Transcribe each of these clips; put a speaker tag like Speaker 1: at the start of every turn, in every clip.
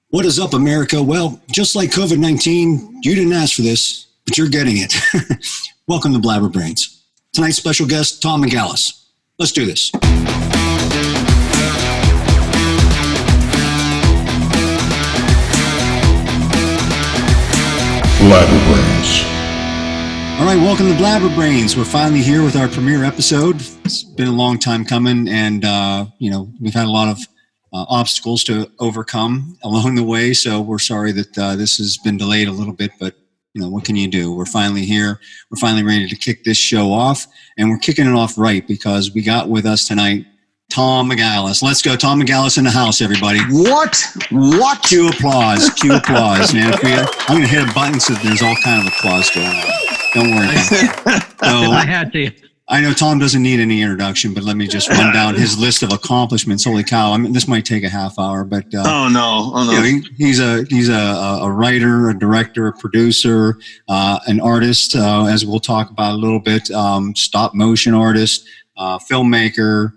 Speaker 1: What is up, America? Well, just like COVID-19, you didn't ask for this, but you're getting it. Welcome to Blabber Brains. Tonight's special guest, Tom Megalis. Let's do this.
Speaker 2: Blabber Brains.
Speaker 1: All right, welcome to Blabber Brains. We're finally here with our premiere episode. It's been a long time coming, and we've had a lot of obstacles to overcome along the way. So we're sorry that this has been delayed a little bit, but what can you do? We're finally here. We're finally ready to kick this show off, and we're kicking it off right because we got with us tonight Tom Megalis. Let's go, Tom Megalis in the house, everybody.
Speaker 3: What?
Speaker 1: Cue applause, man. I'm going to hit a button so there's all kind of applause going on. Don't worry about it. So,
Speaker 4: I had to.
Speaker 1: I know Tom doesn't need any introduction, but let me just run down his list of accomplishments. Holy cow! I mean, this might take a half hour, but
Speaker 3: oh no!
Speaker 1: He's a writer, a director, a producer, an artist, as we'll talk about a little bit. Stop motion artist, filmmaker,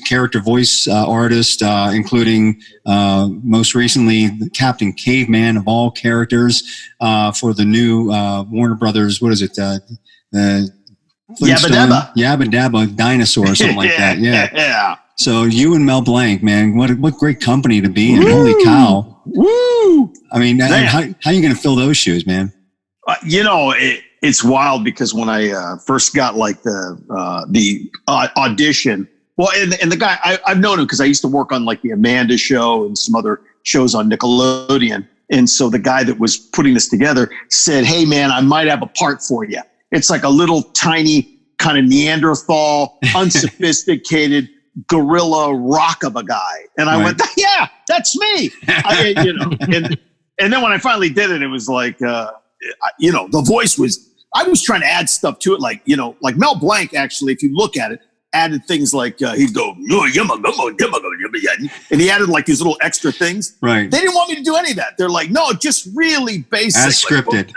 Speaker 1: character voice artist, including most recently Captain Caveman of all characters for the new Warner Brothers. What is it?
Speaker 3: Yabba
Speaker 1: Dabba dinosaur or something like that.
Speaker 3: Yeah.
Speaker 1: So you and Mel Blanc, man, what great company to be in. Holy cow.
Speaker 3: Woo!
Speaker 1: I mean, how are you going to fill those shoes, man?
Speaker 3: It's wild because when I first got like the audition, well, and the guy, I've known him because I used to work on like the Amanda Show and some other shows on Nickelodeon. And so the guy that was putting this together said, "Hey man, I might have a part for you. It's like a little tiny kind of Neanderthal, unsophisticated gorilla rock of a guy." And I went, "Yeah, that's me." And then when I finally did it, it was like, the voice was, I was trying to add stuff to it. Like Mel Blanc actually, if you look at it, added things like, he'd go, and he added like these little extra things.
Speaker 1: Right.
Speaker 3: They didn't want me to do any of that. They're like, no, just really basic.
Speaker 1: As scripted.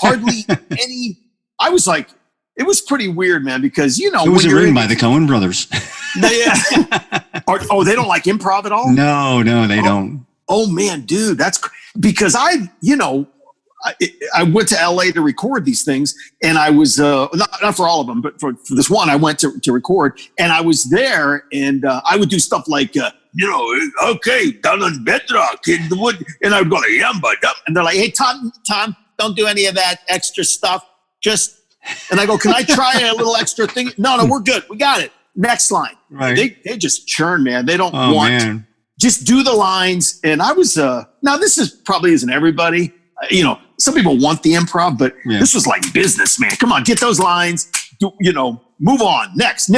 Speaker 3: Hardly any. I was like, it was pretty weird, man, because
Speaker 1: it was written by the Coen brothers.
Speaker 3: They don't like improv at all?
Speaker 1: No, they don't.
Speaker 3: Oh man, dude, that's because I went to LA to record these things, and I was not for all of them, but for this one, I went to record, and I was there, and I would do stuff like okay, down on bedrock in the wood, and I would go like yamba, and they're like, "Hey, Tom, don't do any of that extra stuff. And I go, can I try a little extra thing? No, we're good. We got it. Next line."
Speaker 1: Right.
Speaker 3: They just churn, man. They don't want. Man. Just do the lines. And I was, now this is probably isn't everybody, some people want the improv, but This was like business, man. Come on, get those lines, move on. Next.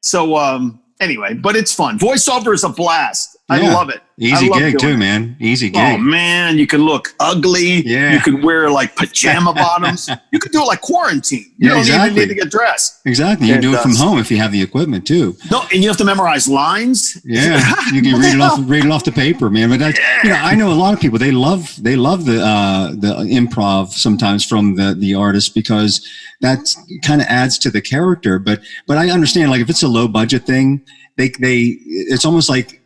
Speaker 3: So, anyway, but it's fun. Voiceover is a blast. I love it.
Speaker 1: Easy gig too, man. Easy gig.
Speaker 3: Oh man, you can look ugly.
Speaker 1: Yeah.
Speaker 3: You can wear like pajama bottoms. You can do it like quarantine. You don't even need to get dressed.
Speaker 1: Exactly. You can do it from home if you have the equipment too.
Speaker 3: No, and you have to memorize lines.
Speaker 1: Yeah, you can read it off the paper, man. But that's, I know a lot of people. They love the improv sometimes from the artist because that kind of adds to the character. But I understand, like if it's a low budget thing, it's almost like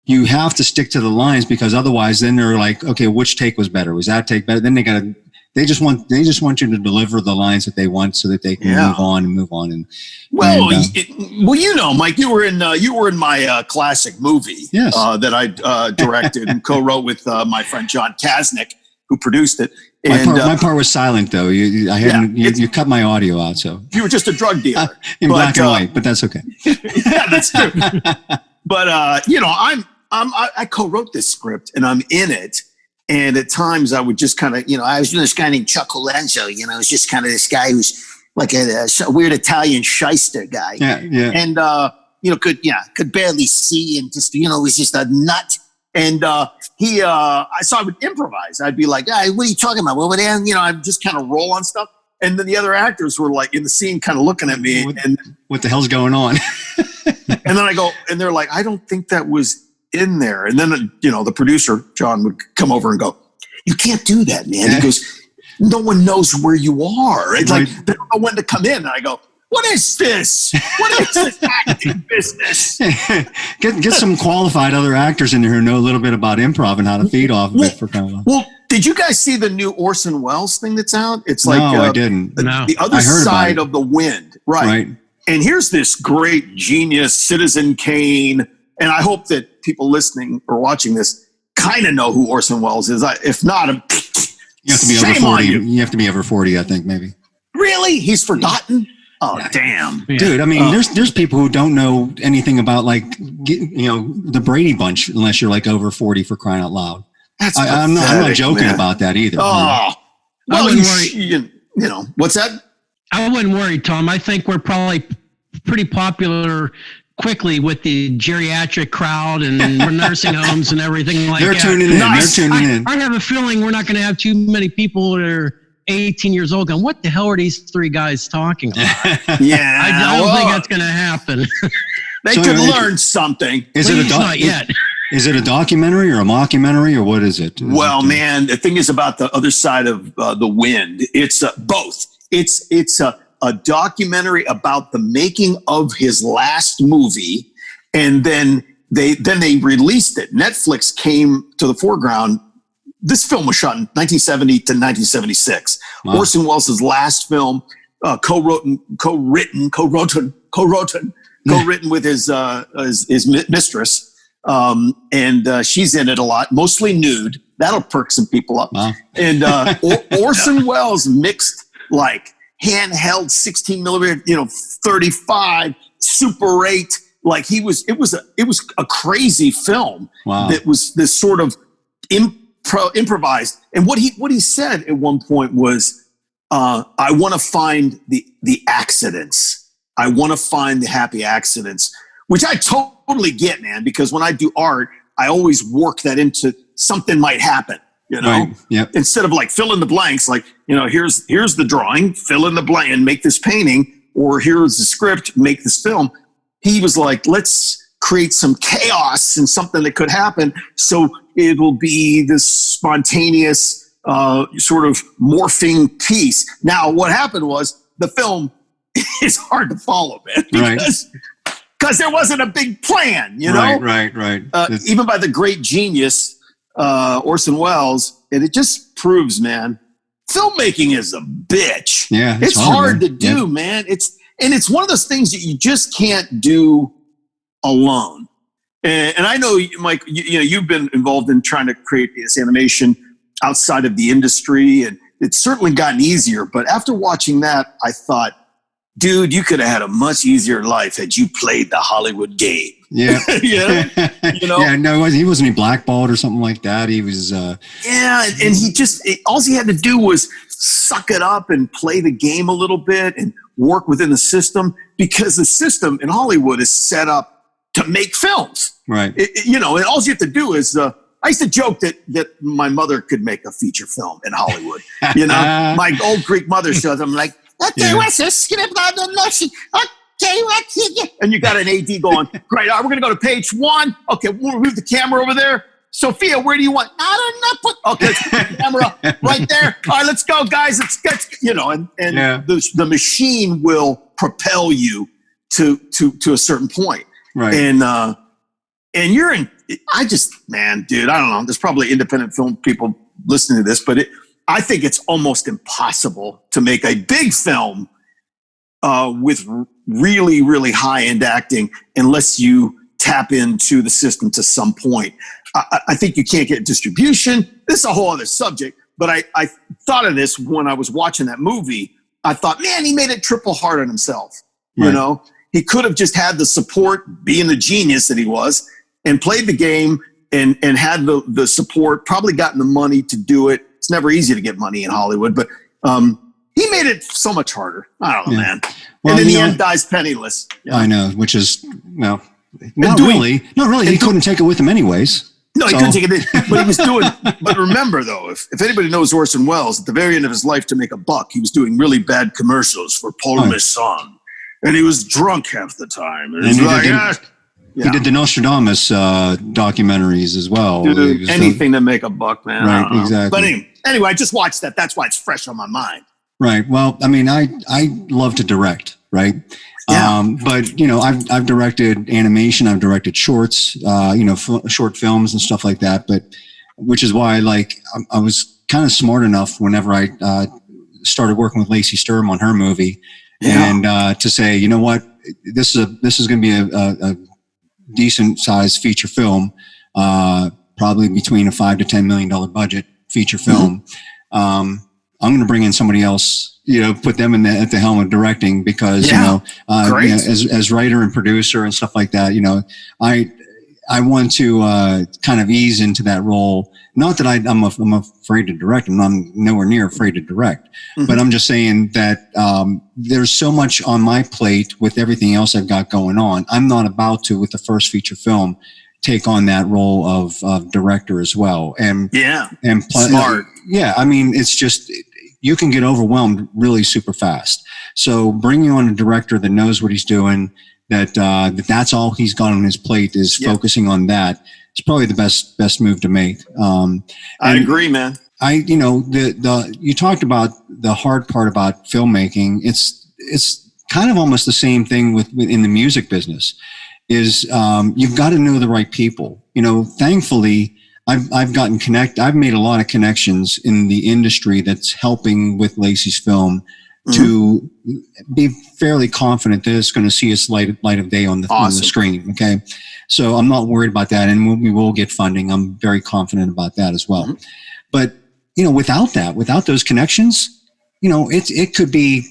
Speaker 1: you have to stick to the lines because otherwise then they're like, okay, which take was better? Was that take better? Then they just want you to deliver the lines that they want so that they can move on.
Speaker 3: Mike, you were in my classic movie that I directed and co-wrote with my friend John Kasnick, who produced it. And
Speaker 1: my part was silent though. You cut my audio out, so
Speaker 3: you were just a drug dealer
Speaker 1: in black and white, but that's okay.
Speaker 3: Yeah, that's true. But I co-wrote this script and I'm in it, and at times I would just kind of I was doing this guy named Chuck Colenso. It was just kind of this guy who's like a weird Italian shyster guy.
Speaker 1: Yeah.
Speaker 3: And could barely see and just was just a nut. And so I would improvise. I'd be like, "Hey, what are you talking about?" Well, then I'd just kind of roll on stuff. And then the other actors were like in the scene kind of looking at me.
Speaker 1: What the hell's going on?
Speaker 3: And then I go, and they're like, "I don't think that was in there." And then, the producer, John, would come over and go, "You can't do that, man." He goes, "No one knows where you are." It's like, they don't know when to come in. And I go, what is this? What is this acting business?
Speaker 1: Get some qualified other actors in there who know a little bit about improv and how to feed off of it for kind of.
Speaker 3: Well, did you guys see the new Orson Welles thing that's out? It's like
Speaker 1: no, I didn't.
Speaker 3: The other side of the wind, right? And here's this great genius, Citizen Kane, and I hope that people listening or watching this kind of know who Orson Welles is. If not,
Speaker 1: you have to be over 40. You have to be over 40, I think, maybe.
Speaker 3: Really? He's forgotten? Oh, damn.
Speaker 1: Dude, I mean, there's people who don't know anything about, like, the Brady Bunch unless you're, like, over 40, for crying out loud. I'm not joking about that either.
Speaker 3: Oh, well, you know, what's that?
Speaker 2: I wouldn't worry, Tom. I think we're probably pretty popular quickly with the geriatric crowd and nursing homes and everything like that.
Speaker 1: They're tuning in. They're tuning in.
Speaker 2: I have a feeling we're not going to have too many people that are 18 years old going, what the hell are these three guys talking about?
Speaker 3: Yeah.
Speaker 2: I don't think that's going to happen.
Speaker 3: They could learn something.
Speaker 2: Not yet.
Speaker 1: Is it a documentary or a mockumentary or what is it?
Speaker 3: Man, the thing is about the other side of the wind. It's both. It's a documentary about the making of his last movie, and then they released it. Netflix came to the foreground. This film was shot in 1970 to 1976. Wow. Orson Welles' last film, co-written with his mistress. And she's in it a lot, mostly nude. That'll perk some people up.
Speaker 1: Wow.
Speaker 3: And Orson Welles mixed like handheld 16 millimeter, 35, Super 8. Like it was a crazy film.
Speaker 1: Wow.
Speaker 3: That was this sort of improvised. And what he said at one point was, I want to find the accidents. I want to find the happy accidents, which I totally get, man, because when I do art, I always work that into something might happen,
Speaker 1: Right. Yep.
Speaker 3: Instead of like fill in the blanks, like, here's the drawing, fill in the blank and make this painting, or here's the script, make this film. He was like, let's create some chaos and something that could happen. So it will be this spontaneous sort of morphing piece. Now, what happened was the film is hard to follow, man, because there wasn't a big plan,
Speaker 1: Right.
Speaker 3: Even by the great genius, Orson Welles, and it just proves, man, filmmaking is a bitch.
Speaker 1: Yeah,
Speaker 3: it's hard to do, man. It's one of those things that you just can't do alone. And I know, Mike, you've been involved in trying to create this animation outside of the industry, and it's certainly gotten easier. But after watching that, I thought, dude, you could have had a much easier life had you played the Hollywood game.
Speaker 1: Yeah.
Speaker 3: Yeah.
Speaker 1: Yeah, no, he wasn't blackballed or something like that. He was.
Speaker 3: And he just, all he had to do was suck it up and play the game a little bit and work within the system, because the system in Hollywood is set up to make films.
Speaker 1: Right.
Speaker 3: And all you have to do is, I used to joke that my mother could make a feature film in Hollywood. My old Greek mother shows. I'm like, okay, what's the script on the notion? Okay, what's it? And you got an AD going, great, all right, we're going to go to page 1. Okay, we'll move the camera over there. Sophia, where do you want? I don't know. Okay, let's put the camera right there. All right, let's go, guys. Let's get, the machine will propel you to a certain point.
Speaker 1: Right.
Speaker 3: And you're in, man, dude, I don't know. There's probably independent film people listening to this, but I think it's almost impossible to make a big film with really, really high-end acting unless you tap into the system to some point. I think you can't get distribution. This is a whole other subject, but I thought of this when I was watching that movie. I thought, man, he made it triple hard on himself.
Speaker 1: Right.
Speaker 3: He could have just had the support, being the genius that he was, and played the game and had the support, probably gotten the money to do it. It's never easy to get money in Hollywood, but he made it so much harder. I don't know, man.
Speaker 1: Well,
Speaker 3: and in the end, dies penniless.
Speaker 1: Yeah. I know, which is, not really. He couldn't take it with him anyways.
Speaker 3: No, he couldn't take it, but he was doing. But remember, though, if anybody knows Orson Welles, at the very end of his life, to make a buck, he was doing really bad commercials for Paul Masson, and he was drunk half the time. And
Speaker 1: he did the Nostradamus documentaries as well.
Speaker 3: Dude, anything to make a buck, man.
Speaker 1: Right, exactly.
Speaker 3: But anyway, I just watched that. That's why it's fresh on my mind.
Speaker 1: Right. Well, I mean, I love to direct. right?
Speaker 3: Yeah.
Speaker 1: But I've directed animation, I've directed shorts, short films and stuff like that. But which is why, I was kind of smart enough whenever I started working with Lacey Sturm on her movie, and to say, you know what, this is going to be a decent sized feature film, probably between a $5 to $10 million budget feature film. I'm going to bring in somebody else, put them at the helm of directing, because as writer and producer and stuff like that, I want to kind of ease into that role. Not that I'm afraid to direct, and I'm nowhere near afraid to direct, but I'm just saying that there's so much on my plate with everything else I've got going on. I'm not about to, with the first feature film, take on that role of director as well. And smart. I mean, it's just, you can get overwhelmed really super fast. So bringing on a director that knows what he's doing, that's all he's got on his plate, is focusing on that. It's probably the best move to make.
Speaker 3: I agree, man.
Speaker 1: You talked about the hard part about filmmaking. It's kind of almost the same thing in the music business. Is you've got to know the right people. Thankfully, I've made a lot of connections in the industry that's helping with Lacey's film to be fairly confident that it's going to see its light of day on the screen. Okay. So I'm not worried about that. And we will get funding. I'm very confident about that as well. But, without those connections, it could be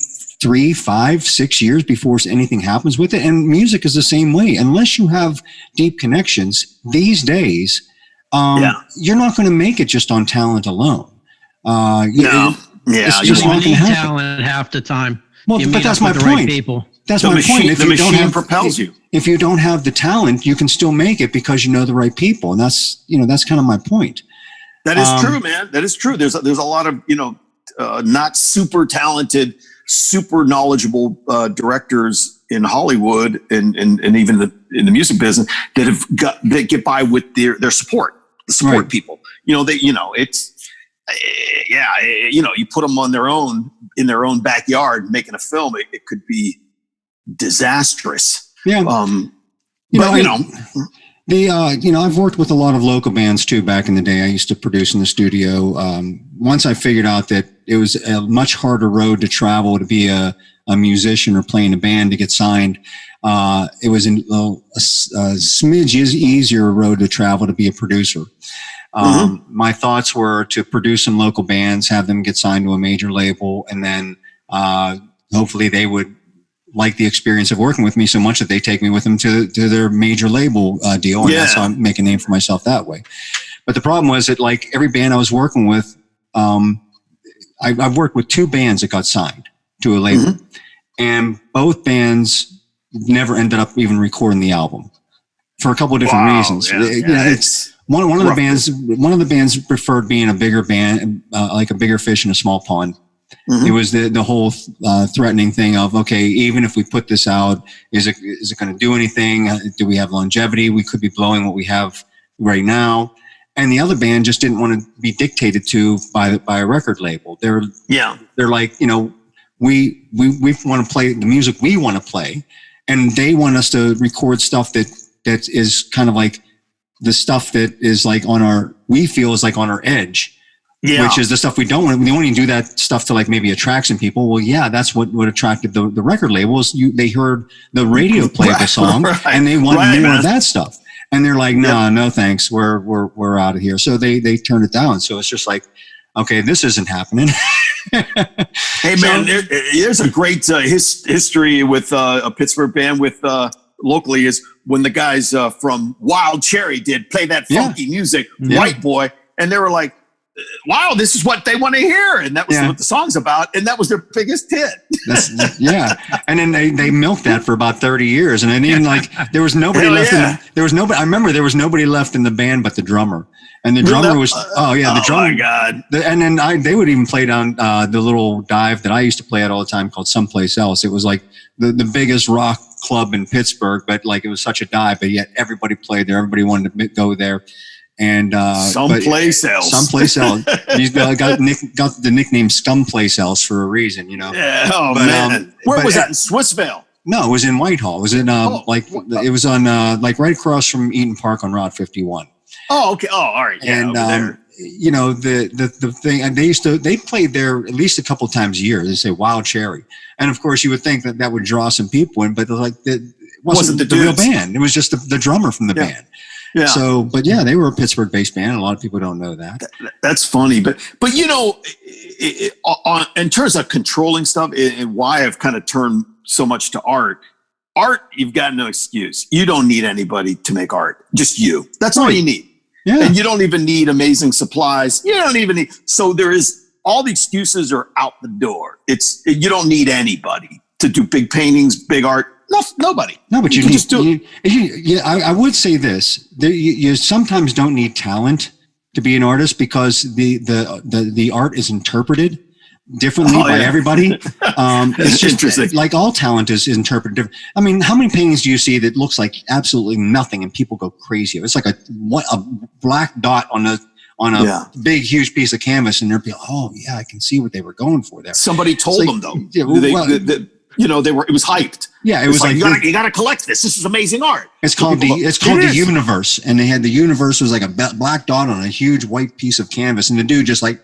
Speaker 1: 3, 5, 6 years before anything happens with it. And music is the same way. Unless you have deep connections these days, you're not going to make it just on talent alone.
Speaker 2: It's just not going to happen. Talent half the time.
Speaker 1: Well, but that's my point. Right people. That's my point.
Speaker 3: If the machine propels you.
Speaker 1: If you don't have the talent, you can still make it because you know the right people, and that's kind of my point.
Speaker 3: That is true, man. That is true. There's a lot of not super talented, super knowledgeable directors in Hollywood and even in the music business that get by with their support, the support people. You put them in their own backyard making a film, it could be disastrous.
Speaker 1: Yeah. I've worked with a lot of local bands too. Back in the day, I used to produce in the studio. Once I figured out that it was a much harder road to travel to be a musician or play in a band to get signed, it was a smidge easier road to travel to be a producer. My thoughts were to produce some local bands, have them get signed to a major label, and then hopefully they would like the experience of working with me so much that they take me with them to their major label deal, and that's how I make a name for myself that way. But the problem was that, like every band I was working with, I've worked with 2 bands that got signed to a label, and both bands never ended up even recording the album for a couple of different reasons. It's one of the bands preferred being a bigger band, like a bigger fish in a small pond. It was the whole threatening thing of, okay, even if we put this out, is it going to do anything? Do we have longevity? We could be blowing what we have right now. And the other band just didn't want to be dictated to by a record label. They're like, we want to play the music we want to play, and they want us to record stuff that is kind of like the stuff that is like we feel is like on our edge. Which is the stuff we don't want. We only do that stuff to like maybe attract some people. Well, that's what attracted the record labels. They heard the radio play of the song, and they wanted more of that stuff. And they're like, no, thanks. We're out of here. So they turned it down. So it's just like, okay, this isn't happening.
Speaker 3: Hey man, there's a great history with a Pittsburgh band with locally is when the guys from Wild Cherry play that funky music, White Boy, and they were like, wow, this is what they want to hear. And that was what the song's about. And that was their biggest hit.
Speaker 1: And then they milked that for about 30 years. And then even like, there was nobody left. I remember there was nobody left in the band but the drummer. And the drummer was, the drummer.
Speaker 3: Oh my God.
Speaker 1: And then they would even play down the little dive that I used to play at all the time called Someplace Else. It was like the biggest rock club in Pittsburgh, but like it was such a dive, but yet everybody played there. Everybody wanted to go there. And
Speaker 3: someplace else.
Speaker 1: Someplace else. He's got the nickname Scumplace Else for a reason, you know.
Speaker 3: Yeah. Oh man. Where was that? In Swissvale?
Speaker 1: No, it was in Whitehall. It was in it was on like right across from Eaton Park on Route 51.
Speaker 3: Oh, okay. Oh, all right. Yeah,
Speaker 1: and
Speaker 3: over there.
Speaker 1: you know, the thing, and they played there at least a couple times a year. They say Wild Cherry, and of course you would think that would draw some people in, but like it wasn't the real band. It was just the drummer from the band. Yeah. So, but yeah, they were a Pittsburgh-based band. And a lot of people don't know that.
Speaker 3: That's funny, but you know, in terms of controlling stuff, and why I've kind of turned so much to art, you've got no excuse. You don't need anybody to make art. Just you. That's all you need. Yeah. And you don't even need amazing supplies. You don't even need. So there is all the excuses are out the door. You don't need anybody to do big paintings, big art. No, nobody.
Speaker 1: No, but you need, just do it. I would say this: you sometimes don't need talent to be an artist because the art is interpreted differently by everybody. It's just interesting. Like all talent is interpreted different. I mean, how many paintings do you see that looks like absolutely nothing and people go crazy? It's like a black dot on a big, huge piece of canvas, and they're like, oh yeah, I can see what they were going for there.
Speaker 3: Somebody told them though. Yeah, you know, it was hyped.
Speaker 1: Yeah, it was like
Speaker 3: you gotta collect this. This is amazing art.
Speaker 1: It's called the Universe, and they had the Universe was like a black dot on a huge white piece of canvas, and the dude just like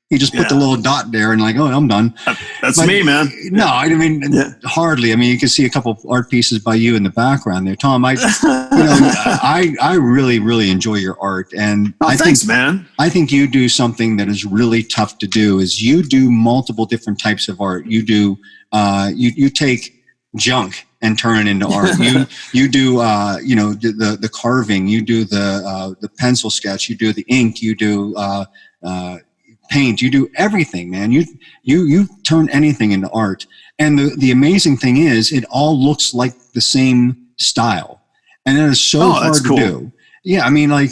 Speaker 1: he just put the little dot there and like, oh, I'm done.
Speaker 3: That's me, man.
Speaker 1: No, I mean hardly. I mean, you can see a couple art pieces by you in the background there, Tom. I really, really enjoy your art, and
Speaker 3: thanks, man.
Speaker 1: I think you do something that is really tough to do. Is you do multiple different types of art. You do. You take junk and turn it into art. You do the carving. You do the pencil sketch. You do the ink. You do paint. You do everything, man. You turn anything into art. And the amazing thing is, it all looks like the same style, and it is so hard to do. Yeah, I mean, like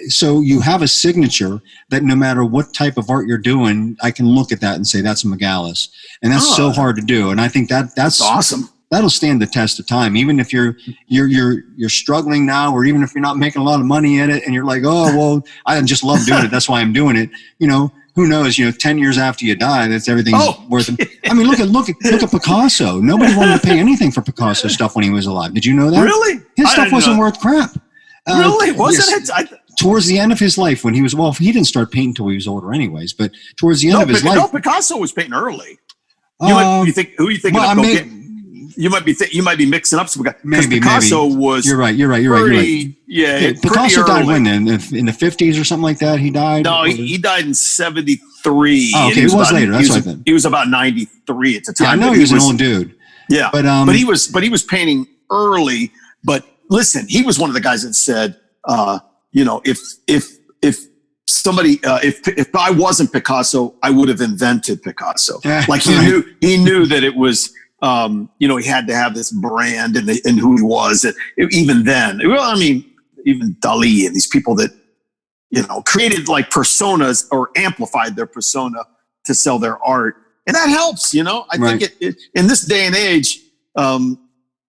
Speaker 1: so you have a signature that no matter what type of art you're doing, I can look at that and say that's a Megalis, and that's so hard to do. And I think that's
Speaker 3: awesome.
Speaker 1: That'll stand the test of time, even if you're struggling now, or even if you're not making a lot of money in it, and you're like, oh well, I just love doing it. That's why I'm doing it. You know, who knows? 10 years after you die, that's everything's worth it. I mean, look at Picasso. Nobody wanted to pay anything for Picasso stuff when he was alive. Did you know that?
Speaker 3: Really?
Speaker 1: His stuff wasn't worth crap.
Speaker 3: Really? Wasn't it?
Speaker 1: Towards the end of his life, when he was, he didn't start painting until he was older anyways, but towards the end of his life. No,
Speaker 3: Picasso was painting early. Who are you thinking of? You might be mixing up some guys.
Speaker 1: Maybe
Speaker 3: Picasso was.
Speaker 1: You're right.
Speaker 3: Yeah.
Speaker 1: Picasso died when in the 50s or something like that. He died.
Speaker 3: No, he died in 73.
Speaker 1: Oh, okay, it was later. That's what I think.
Speaker 3: He was about 93 at the time.
Speaker 1: Yeah, I know he was an old dude.
Speaker 3: Yeah, but he was painting early. But listen, he was one of the guys that said, if somebody, if I wasn't Picasso, I would have invented Picasso. Like he knew that it was, he had to have this brand and who he was. And even then, even Dali and these people that, created like personas or amplified their persona to sell their art. And that helps, I think it in this day and age,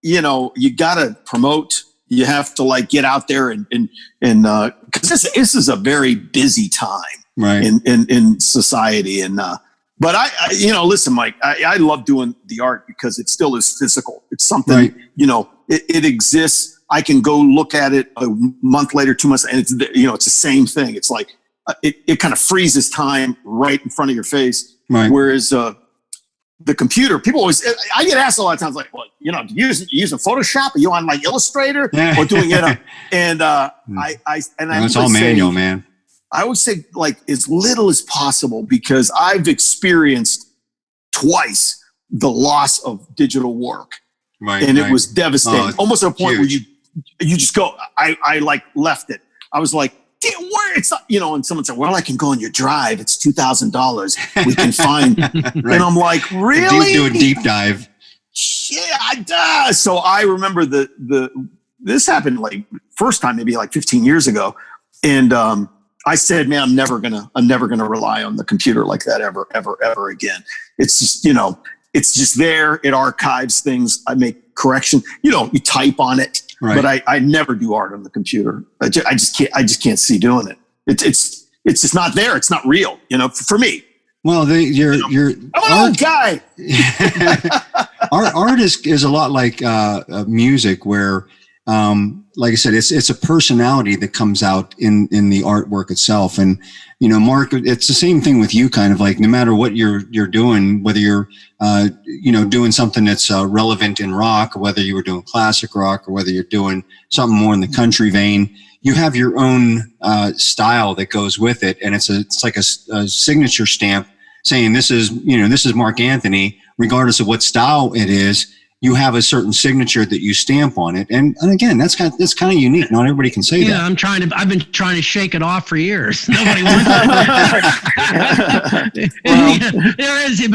Speaker 3: you gotta promote. You have to like get out there and because this is a very busy time in society. And but I listen, Mike, I love doing the art because it still is physical. It's something it exists. I can go look at it a month later, 2 months, and it's it's the same thing. It's like it kind of freezes time right in front of your face. Right. Whereas the computer, people always, I get asked a lot of times, like, well, using Photoshop? Are you on like Illustrator or doing it?
Speaker 1: It's all manual, man.
Speaker 3: I would say like as little as possible because I've experienced twice the loss of digital work. Right. And it was devastating. Almost to a point where you just go, I like left it. I was like, where it's not, and someone said, well, I can go on your drive. It's $2,000. We can find. And I'm like, really?
Speaker 1: Do a deep dive.
Speaker 3: Yeah, so I remember this happened like first time, maybe like 15 years ago. And I said, man, I'm never gonna rely on the computer like that ever again. It's just, it's just there. It archives things. I make correction. You type on it.
Speaker 1: Right.
Speaker 3: but I never do art on the computer. I just can't see doing it. It's just not there. It's not real, for me.
Speaker 1: Well, your
Speaker 3: I'm an old guy.
Speaker 1: art is a lot like music, where, like I said, it's a personality that comes out in the artwork itself. And Mark, it's the same thing with you. Kind of like, no matter what you're doing, whether you're doing something that's relevant in rock, or whether you were doing classic rock, or whether you're doing something more in the country vein, you have your own style that goes with it, and it's like a signature stamp saying this is Mark Anthony, regardless of what style it is. You have a certain signature that you stamp on it, and again, that's kind of unique. Not everybody can say that.
Speaker 2: I've been trying to shake it off for years. Nobody wants it. There is,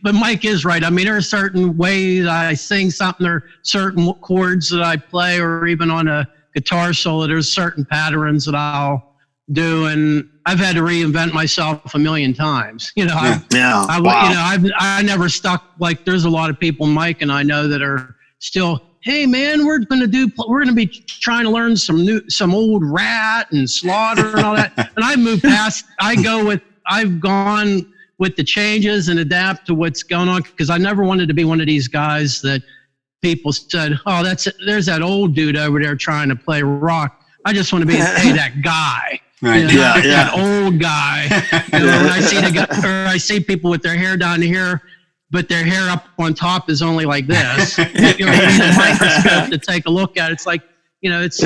Speaker 2: but Mike is right. I mean, there are certain ways I sing something, there are certain chords that I play, or even on a guitar solo, there's certain patterns that I'll do, and I've had to reinvent myself a million times. I never stuck. Like, there's a lot of people, Mike and I know, that are still, hey man, we're gonna be trying to learn some old Rat and Slaughter and all that. And I moved past. I've gone with the changes and adapt to what's going on, because I never wanted to be one of these guys that people said, oh, there's that old dude over there trying to play rock. I just want to be that guy.
Speaker 1: Right.
Speaker 2: That old guy. And I see people with their hair down here, but their hair up on top is only like this. You need a microscope to take a look at. It's like, that's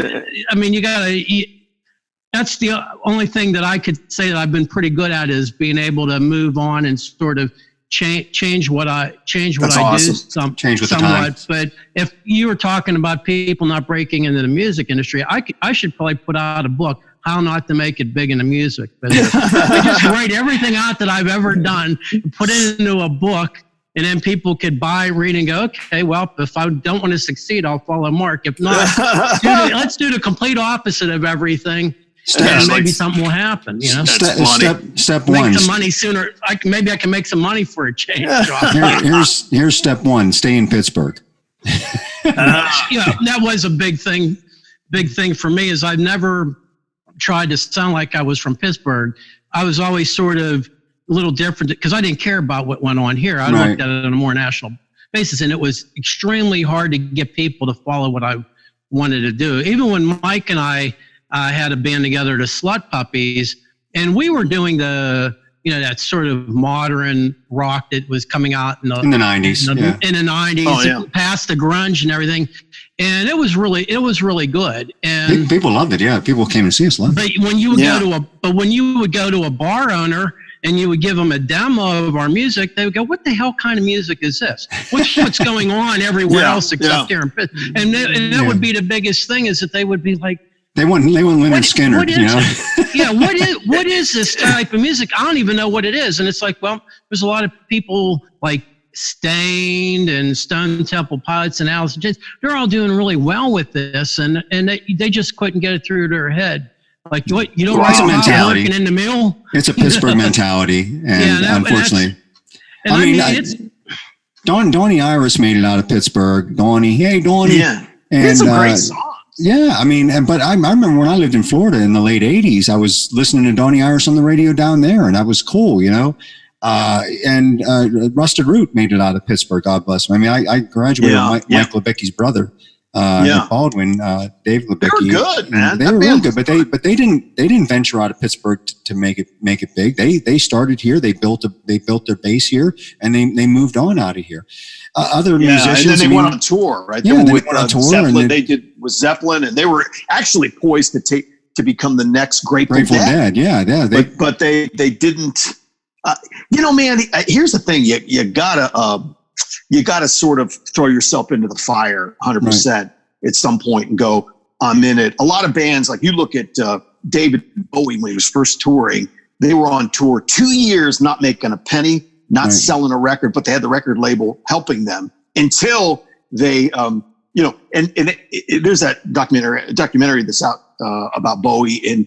Speaker 2: the only thing that I could say that I've been pretty good at, is being able to move on and sort of change what I do somewhat. But if you were talking about people not breaking into the music industry, I should probably put out a book, How Not to Make It Big in the Music business. I just write everything out that I've ever done, put it into a book, and then people could buy, read, and go, okay, well, if I don't want to succeed, I'll follow Mark. If not, let's do the complete opposite of everything. And maybe something will happen.
Speaker 1: Step
Speaker 2: make
Speaker 1: one.
Speaker 2: some money sooner. Maybe I can make some money for a change.
Speaker 1: Here's step one: stay in Pittsburgh.
Speaker 2: That was a big thing. Big thing for me is I've never tried to sound like I was from Pittsburgh. I was always sort of a little different, because I didn't care about what went on here. I looked at it on a more national basis, and it was extremely hard to get people to follow what I wanted to do. Even when Mike and I had a band together, the Slut Puppies, and we were doing that sort of modern rock that was coming out in the
Speaker 1: 90s.
Speaker 2: In the 90s, past the grunge and everything. And it was really good. And
Speaker 1: people loved it. Yeah. People came to see us live.
Speaker 2: But when you would go to a bar owner and you would give them a demo of our music, they would go, what the hell kind of music is this? What's going on everywhere else except here in Pittsburgh? And that would be the biggest thing, is that they would be like,
Speaker 1: They want Lynyrd Skynyrd,
Speaker 2: what is this type of music? I don't even know what it is. And it's like, well, there's a lot of people like Stained and Stone Temple Pilots and Alice in Chains. They're all doing really well with this, and they just couldn't get it through their head. Like, what, you don't write about working in the mill?
Speaker 1: It's a Pittsburgh mentality, and unfortunately. Donnie Iris made it out of Pittsburgh. Donnie, hey, Donnie.
Speaker 3: Yeah,
Speaker 1: and
Speaker 3: it's a great song.
Speaker 1: Yeah, but I remember when I lived in Florida in the late 80s, I was listening to Donnie Iris on the radio down there, and that was cool, and Rusted Root made it out of Pittsburgh, God bless him. I mean, I graduated with Mike Lebicki's brother, Baldwin, Dave Lebicki.
Speaker 3: They were good, man.
Speaker 1: They were really good, but they didn't venture out of Pittsburgh to make it big. They started here, they built their base here, and they moved on out of here. Other musicians,
Speaker 3: and then they went on tour, right?
Speaker 1: Yeah, they went on tour.
Speaker 3: Zeppelin, they did with Zeppelin, and they were actually poised to become the next Grateful Dead.
Speaker 1: Yeah.
Speaker 3: But they didn't. Man. Here's the thing: you gotta sort of throw yourself into the fire 100% at some point and go, I'm in it. A lot of bands, like you look at David Bowie when he was first touring, they were on tour 2 years, not making a penny, not selling a record, but they had the record label helping them until they, there's that documentary that's out about Bowie, and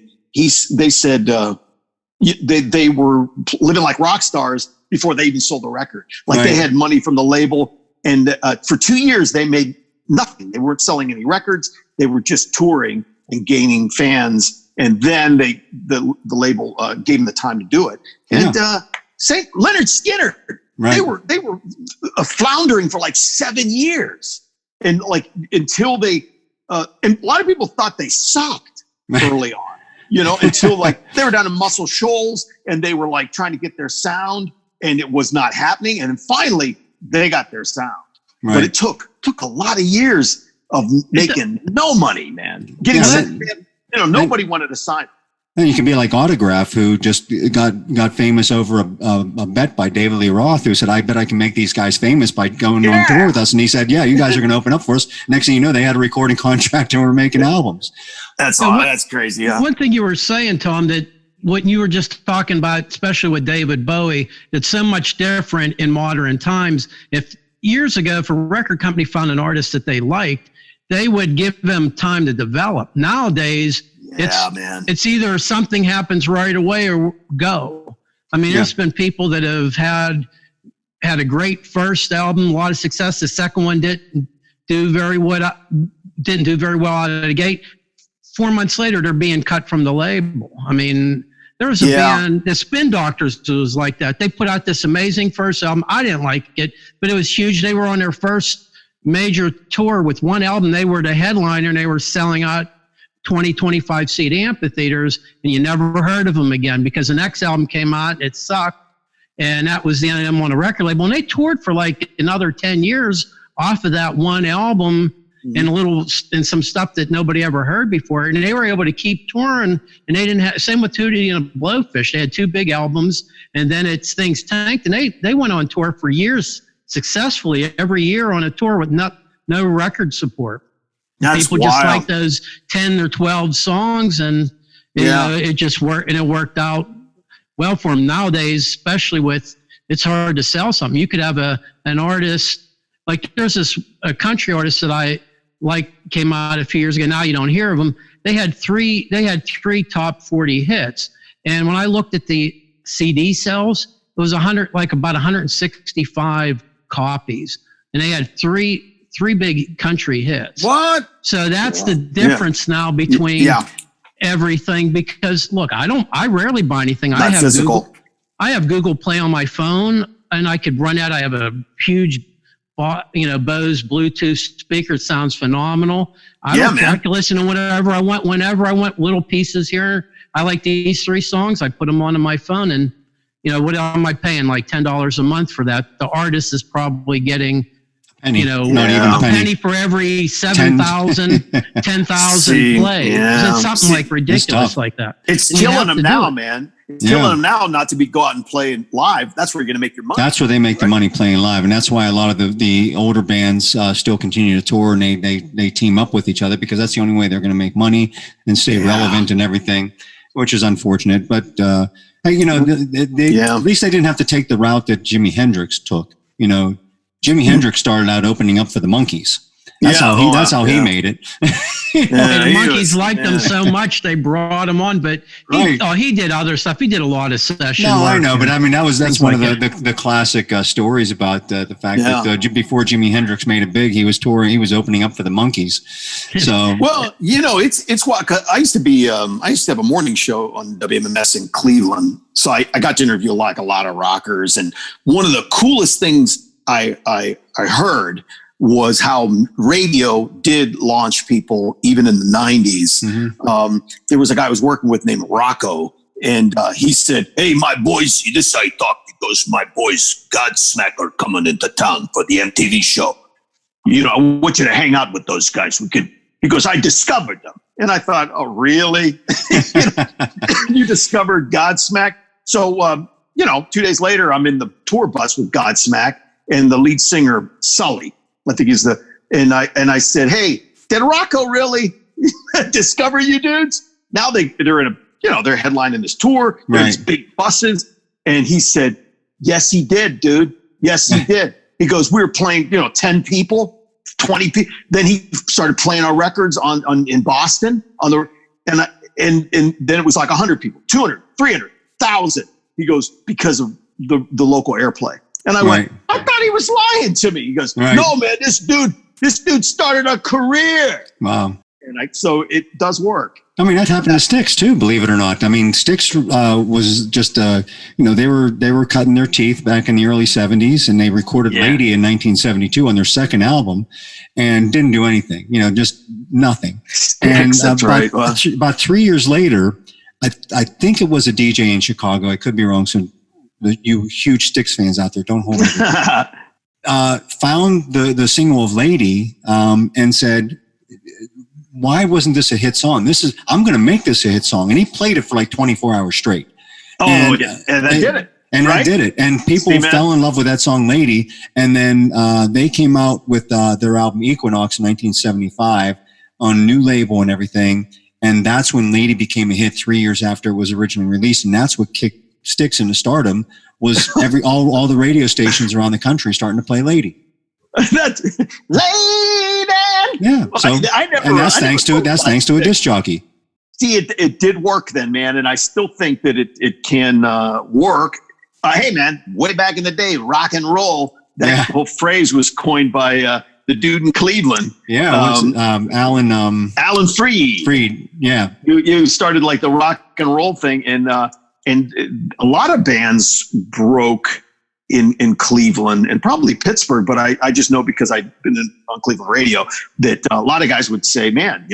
Speaker 3: they said they were living like rock stars before they even sold the record. Like they had money from the label, and for 2 years they made nothing. They weren't selling any records. They were just touring and gaining fans. And then the label gave them the time to do it. And St. Leonard Skinner, they were floundering for like 7 years, and like until they and a lot of people thought they sucked early on, until like they were down in Muscle Shoals and they were like trying to get their sound, and it was not happening. And then finally they got their sound, but it took a lot of years of making no money, man. Nobody wanted to sign.
Speaker 1: And you can be like Autograph, who just got famous over a bet by David Lee Roth, who said, "I bet I can make these guys famous by going on tour with us." And he said, "Yeah, you guys are going to open up for us." Next thing you know, they had a recording contract and were making albums.
Speaker 3: That's crazy. Yeah.
Speaker 2: One thing you were saying, Tom, that what you were just talking about, especially with David Bowie, that's so much different in modern times. If years ago, if a record company found an artist that they liked, they would give them time to develop. Nowadays, it's either something happens right away or go. I mean, there's been people that have had a great first album, a lot of success. The second one didn't do very well out of the gate. 4 months later, they're being cut from the label. I mean, there was a band, the Spin Doctors, was like that. They put out this amazing first album. I didn't like it, but it was huge. They were on their first major tour with one album. They were the headliner, and they were selling out 20, 25 seat amphitheaters, and you never heard of them again because the next album came out, it sucked, and that was the end of them on a record label. And they toured for like another 10 years off of that one album and some stuff that nobody ever heard before. And they were able to keep touring, and they didn't have, same with Tootie and Blowfish. They had 2 big albums, and then things tanked, and they went on tour for years successfully, every year on a tour with no record support. People just like those 10 or 12 songs, and it just worked, and it worked out well for them. Nowadays, especially it's hard to sell something. You could have an artist, like there's a country artist that I like, came out a few years ago. Now you don't hear of them. They had three top 40 hits, and when I looked at the CD sales, it was about 165 copies, and they had three big country hits.
Speaker 3: What?
Speaker 2: So that's the difference now between everything. Because look, I rarely buy anything. I have physical. I have Google Play on my phone, and I could run that. I have a huge, Bose Bluetooth speaker. It sounds phenomenal. I can listen to whenever I want, little pieces here. I like these 3 songs. I put them onto my phone, and what am I paying? Like $10 a month for that. The artist is probably getting
Speaker 1: penny.
Speaker 2: A penny for every 7,000, 10,000 plays. It's something like ridiculous like that.
Speaker 3: It's killing them now, man. It's killing them now not to go out and play live. That's where you're going to make your money.
Speaker 1: That's where they make the money, playing live. And that's why a lot of the older bands still continue to tour, and they team up with each other, because that's the only way they're going to make money and stay relevant and everything, which is unfortunate. But, at least they didn't have to take the route that Jimi Hendrix took. Jimi Hendrix started out opening up for the Monkees. That's how he made it.
Speaker 2: The Monkees liked him so much they brought him on, but he did other stuff. He did a lot of session work.
Speaker 1: I know, but I mean that's one of the classic stories about the fact that before Jimi Hendrix made it big, he was touring, he was opening up for the Monkees. So
Speaker 3: it's what I used to have a morning show on WMMS in Cleveland, so I got to interview like a lot of rockers, and one of the coolest things I heard was how radio did launch people even in the 90s. Mm-hmm. There was a guy I was working with named Rocco, and he said, "Hey, my boys, this I talk." He goes, "My boys, Godsmack are coming into town for the MTV show. I want you to hang out with those guys. He goes, "I discovered them." And I thought, "Oh, really? You discovered Godsmack?" So, 2 days later, I'm in the tour bus with Godsmack and the lead singer, Sully. I think he's and I said, "Hey, did Rocco really discover you dudes?" Now they're in they're headlining this tour. They're in these big buses. And he said, "Yes, he did, dude. Yes, he did." He goes, "We were playing, 10 people, 20 people." Then he started playing our records in Boston and then it was like 100 people, 200, 300, 1,000. He goes, because of the local airplay. And I went, "I thought he was lying to me." He goes, "No, man, this dude This dude started a career.
Speaker 1: Wow.
Speaker 3: And so it does work.
Speaker 1: I mean, that happened to Styx too, believe it or not. I mean, Styx was just, they were cutting their teeth back in the early 70s, and they recorded Lady in 1972 on their second album and didn't do anything, just nothing. And
Speaker 3: that's right.
Speaker 1: About 3 years later, I think it was a DJ in Chicago. I could be wrong. So you huge Styx fans out there, don't hold me. Found the single of Lady and said, why wasn't this a hit song? I'm going to make this a hit song. And he played it for like 24 hours straight.
Speaker 3: And that did it.
Speaker 1: And
Speaker 3: right?
Speaker 1: that did it. And people fell in love with that song, Lady. And then they came out with their album Equinox in 1975 on a new label and everything. And that's when Lady became a hit 3 years after it was originally released. And that's what kicked Styx into stardom, was all the radio stations around the country starting to play Lady.
Speaker 3: That's Lady.
Speaker 1: Yeah. So that's thanks to a disc jockey.
Speaker 3: See, it did work then, man, and I still think that it can work. Hey, man, way back in the day, rock and roll. That whole phrase was coined by the dude in Cleveland.
Speaker 1: Yeah, Alan Freed. Freed, yeah.
Speaker 3: You started like the rock and roll thing, and a lot of bands broke in Cleveland and probably Pittsburgh, but I just know because I've been on Cleveland radio that a lot of guys would say, man,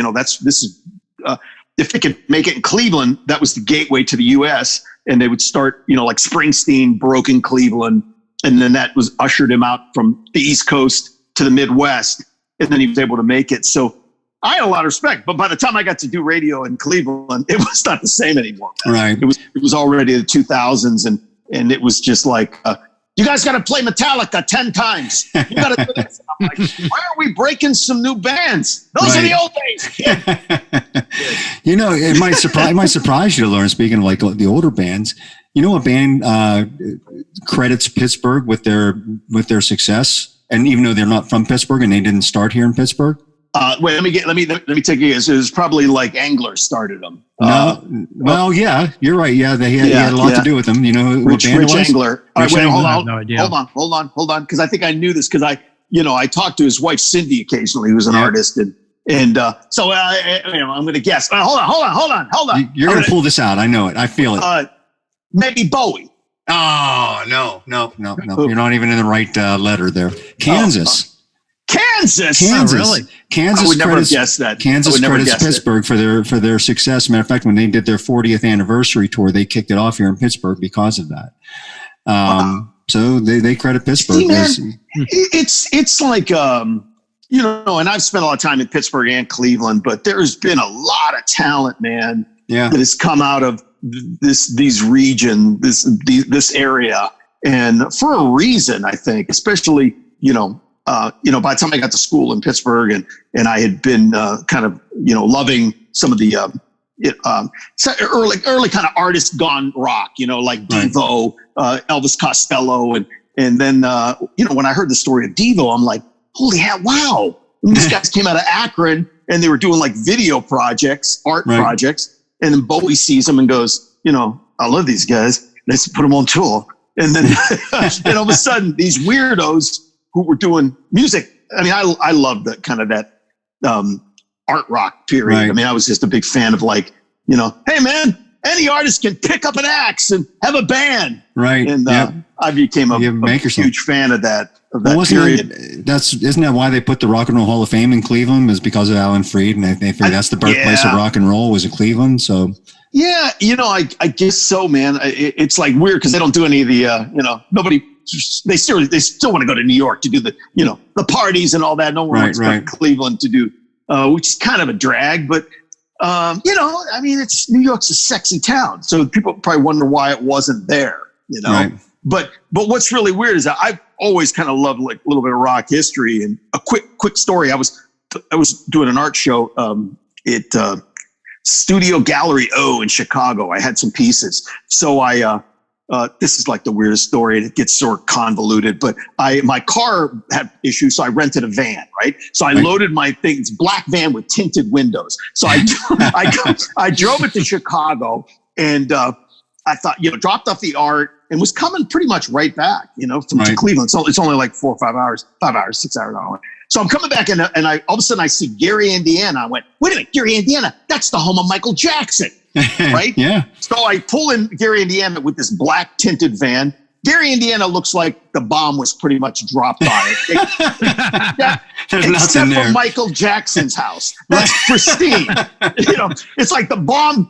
Speaker 3: if they could make it in Cleveland, that was the gateway to the U.S. And they would start, like Springsteen broke in Cleveland, and then that was ushered him out from the East Coast to the Midwest, and then he was able to make it. So I had a lot of respect, but by the time I got to do radio in Cleveland, it was not the same anymore.
Speaker 1: Right.
Speaker 3: It was already the 2000s, and it was just like, you guys got to play Metallica 10 times. You got to do this. I'm like, why are we breaking some new bands? Those are the old days.
Speaker 1: It might surprise you to learn. Speaking of like the older bands, a band credits Pittsburgh with their success, and even though they're not from Pittsburgh and they didn't start here in Pittsburgh.
Speaker 3: Wait, let me take you. It was probably like Anglers started them.
Speaker 1: Well, yeah, you're right. Yeah, they had a lot to do with them. You know who
Speaker 3: Rich Angler. All right, wait, hold on.
Speaker 2: No idea.
Speaker 3: Hold on. Because I think I knew this because I talked to his wife Cindy occasionally, who's an artist, so I'm going to guess. Hold on.
Speaker 1: You're going to pull this out. I know it. I feel it.
Speaker 3: Maybe Bowie.
Speaker 1: Oh no. You're not even in the right letter there. Kansas.
Speaker 3: Kansas.
Speaker 1: Oh, really? Kansas.
Speaker 3: I would never have guessed that.
Speaker 1: Kansas credits Pittsburgh for their success. Matter of fact, when they did their 40th anniversary tour, they kicked it off here in Pittsburgh because of that. So they credit Pittsburgh.
Speaker 3: See, man, it's like and I've spent a lot of time in Pittsburgh and Cleveland, but there's been a lot of talent, man, that has come out of this area, and for a reason, I think, especially by the time I got to school in Pittsburgh and I had been kind of, loving some of the early kind of artists gone rock, like Devo, Elvis Costello. And then, when I heard the story of Devo, I'm like, holy hell, wow. And these guys came out of Akron and they were doing like video projects, art projects. And then Bowie sees them and goes, I love these guys. Let's put them on tour. And then and all of a sudden these weirdos who were doing music. I mean, I loved that kind of that art rock period. Right. I mean, I was just a big fan of like, hey man, any artist can pick up an axe and have a band.
Speaker 1: Right.
Speaker 3: And I became a huge fan of that period.
Speaker 1: Isn't that why they put the Rock and Roll Hall of Fame in Cleveland? Is because of Alan Freed, and they think that's the birthplace of rock and roll was in Cleveland. So
Speaker 3: yeah, I guess so, man. It's like weird because they don't do any of the nobody. They still want to go to New York to do the the parties and all that. No one wants to go to Cleveland to do, which is kind of a drag. But I mean, New York's a sexy town, so people probably wonder why it wasn't there.
Speaker 1: Right.
Speaker 3: But what's really weird is that I've always kind of loved like a little bit of rock history. And a quick story. I was doing an art show at Studio Gallery O in Chicago. I had some pieces, so this is like the weirdest story. It gets sort of convoluted, but my car had issues, so I rented a van, right? So I loaded my things, black van with tinted windows. So I drove it to Chicago, and I thought, dropped off the art and was coming pretty much right back, to Cleveland. So it's only like 4 or 5 hours, 6 hours. So I'm coming back and I all of a sudden I see Gary, Indiana. I went, wait a minute, Gary, Indiana, that's the home of Michael Jackson, right?
Speaker 1: Yeah.
Speaker 3: So I pull in Gary, Indiana with this black tinted van. Gary, Indiana looks like the bomb was pretty much dropped on it. Except for Michael Jackson's house. That's pristine. It's like the bomb.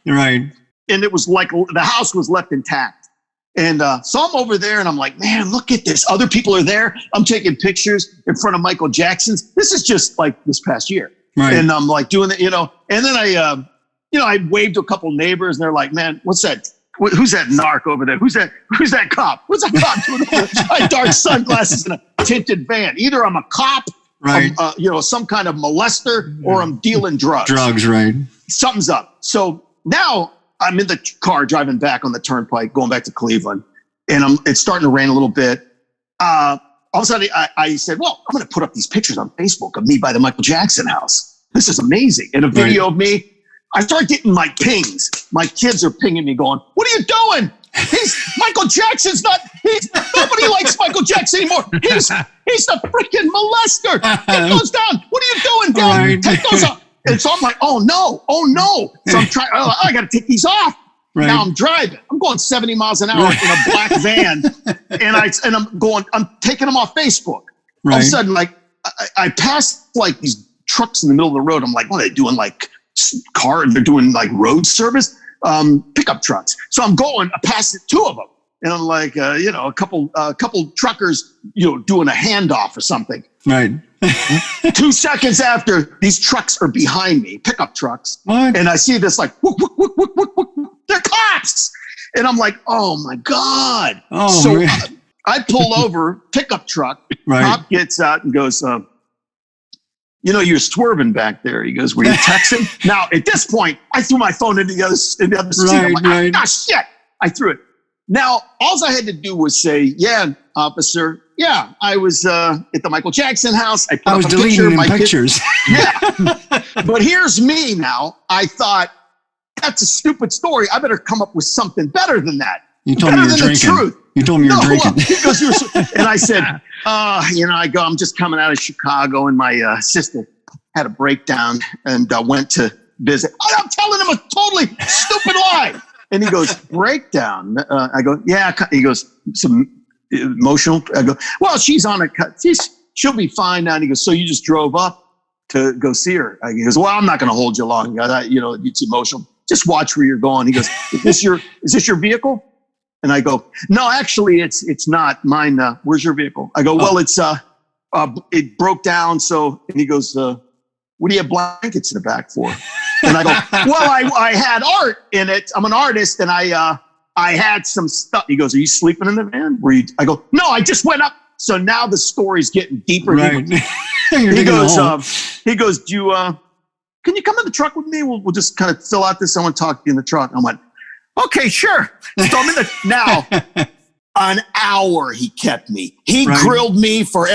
Speaker 1: Right.
Speaker 3: And it was like the house was left intact. And so I'm over there and I'm like, man, look at this. Other people are there. I'm taking pictures in front of Michael Jackson's. This is just like this past year.
Speaker 1: Right.
Speaker 3: And I'm like doing it, and then I waved to a couple neighbors and they're like, man, what's that? Who's that narc over there? Who's that cop? What's that cop doing over there? I had dark sunglasses in a tinted van. Either I'm a cop,
Speaker 1: right?
Speaker 3: Some kind of molester, or I'm dealing drugs.
Speaker 1: Drugs, right? Something's
Speaker 3: up. So now I'm in the car driving back on the turnpike, going back to Cleveland, and it's starting to rain a little bit. All of a sudden, I said, well, I'm going to put up these pictures on Facebook of me by the Michael Jackson house. This is amazing. And a video of me. I start getting my pings. My kids are pinging me going, what are you doing? Michael Jackson's nobody likes Michael Jackson anymore. He's the freaking molester. Take those down. What are you doing, Dad? Right. Take those off. And so I'm like, oh no. So I'm trying, I got to take these off. Right. Now I'm driving. I'm going 70 miles an hour in a black van. And I'm taking them off Facebook. Right. All of a sudden, like I passed like these trucks in the middle of the road. I'm like, what are they doing? Like they're doing like road service, pickup trucks. So I'm going past two of them, and I'm like, a couple truckers, doing a handoff or something.
Speaker 1: Right.
Speaker 3: 2 seconds after, these trucks are behind me, pickup trucks,
Speaker 1: what?
Speaker 3: And I see this like, whoop, whoop, whoop, whoop, whoop, whoop. They're cops, and I'm like, oh my god.
Speaker 1: Oh,
Speaker 3: so I pull over, pickup truck.
Speaker 1: Right.
Speaker 3: Cop gets out and goes, you're swerving back there. He goes, were you texting? Now, at this point, I threw my phone into the other seat. I'm like, shit. I threw it. Now, all I had to do was say, yeah, officer. Yeah, I was at the Michael Jackson house. I was
Speaker 1: deleting pictures.
Speaker 3: Yeah. But here's me now. I thought, that's a stupid story. I better come up with something better than that.
Speaker 1: You told me you were drinking.
Speaker 3: Truth.
Speaker 1: You told me you were drinking.
Speaker 3: Well, he goes, and I said, I'm just coming out of Chicago, and my sister had a breakdown and went to visit. I'm telling him a totally stupid lie. And he goes, breakdown? I go, yeah. He goes, some emotional. I go, well, she's on a cut. She'll be fine now. And he goes, so you just drove up to go see her? He goes, well, I'm not going to hold you long. It's emotional. Just watch where you're going. He goes, is this your vehicle? And I go, no, actually, it's not mine. Where's your vehicle? I go, well, it broke down. So, and he goes, what do you have blankets in the back for? And I go, well, I had art in it. I'm an artist, and I had some stuff. He goes, are you sleeping in the van? I go, no, I just went up. So now the story's getting deeper.
Speaker 1: Right.
Speaker 3: He goes, do you, can you come in the truck with me? We'll just kind of fill out this. I want to talk to you in the truck. I went, okay, sure. So I'm in now. An hour he kept me. He grilled me for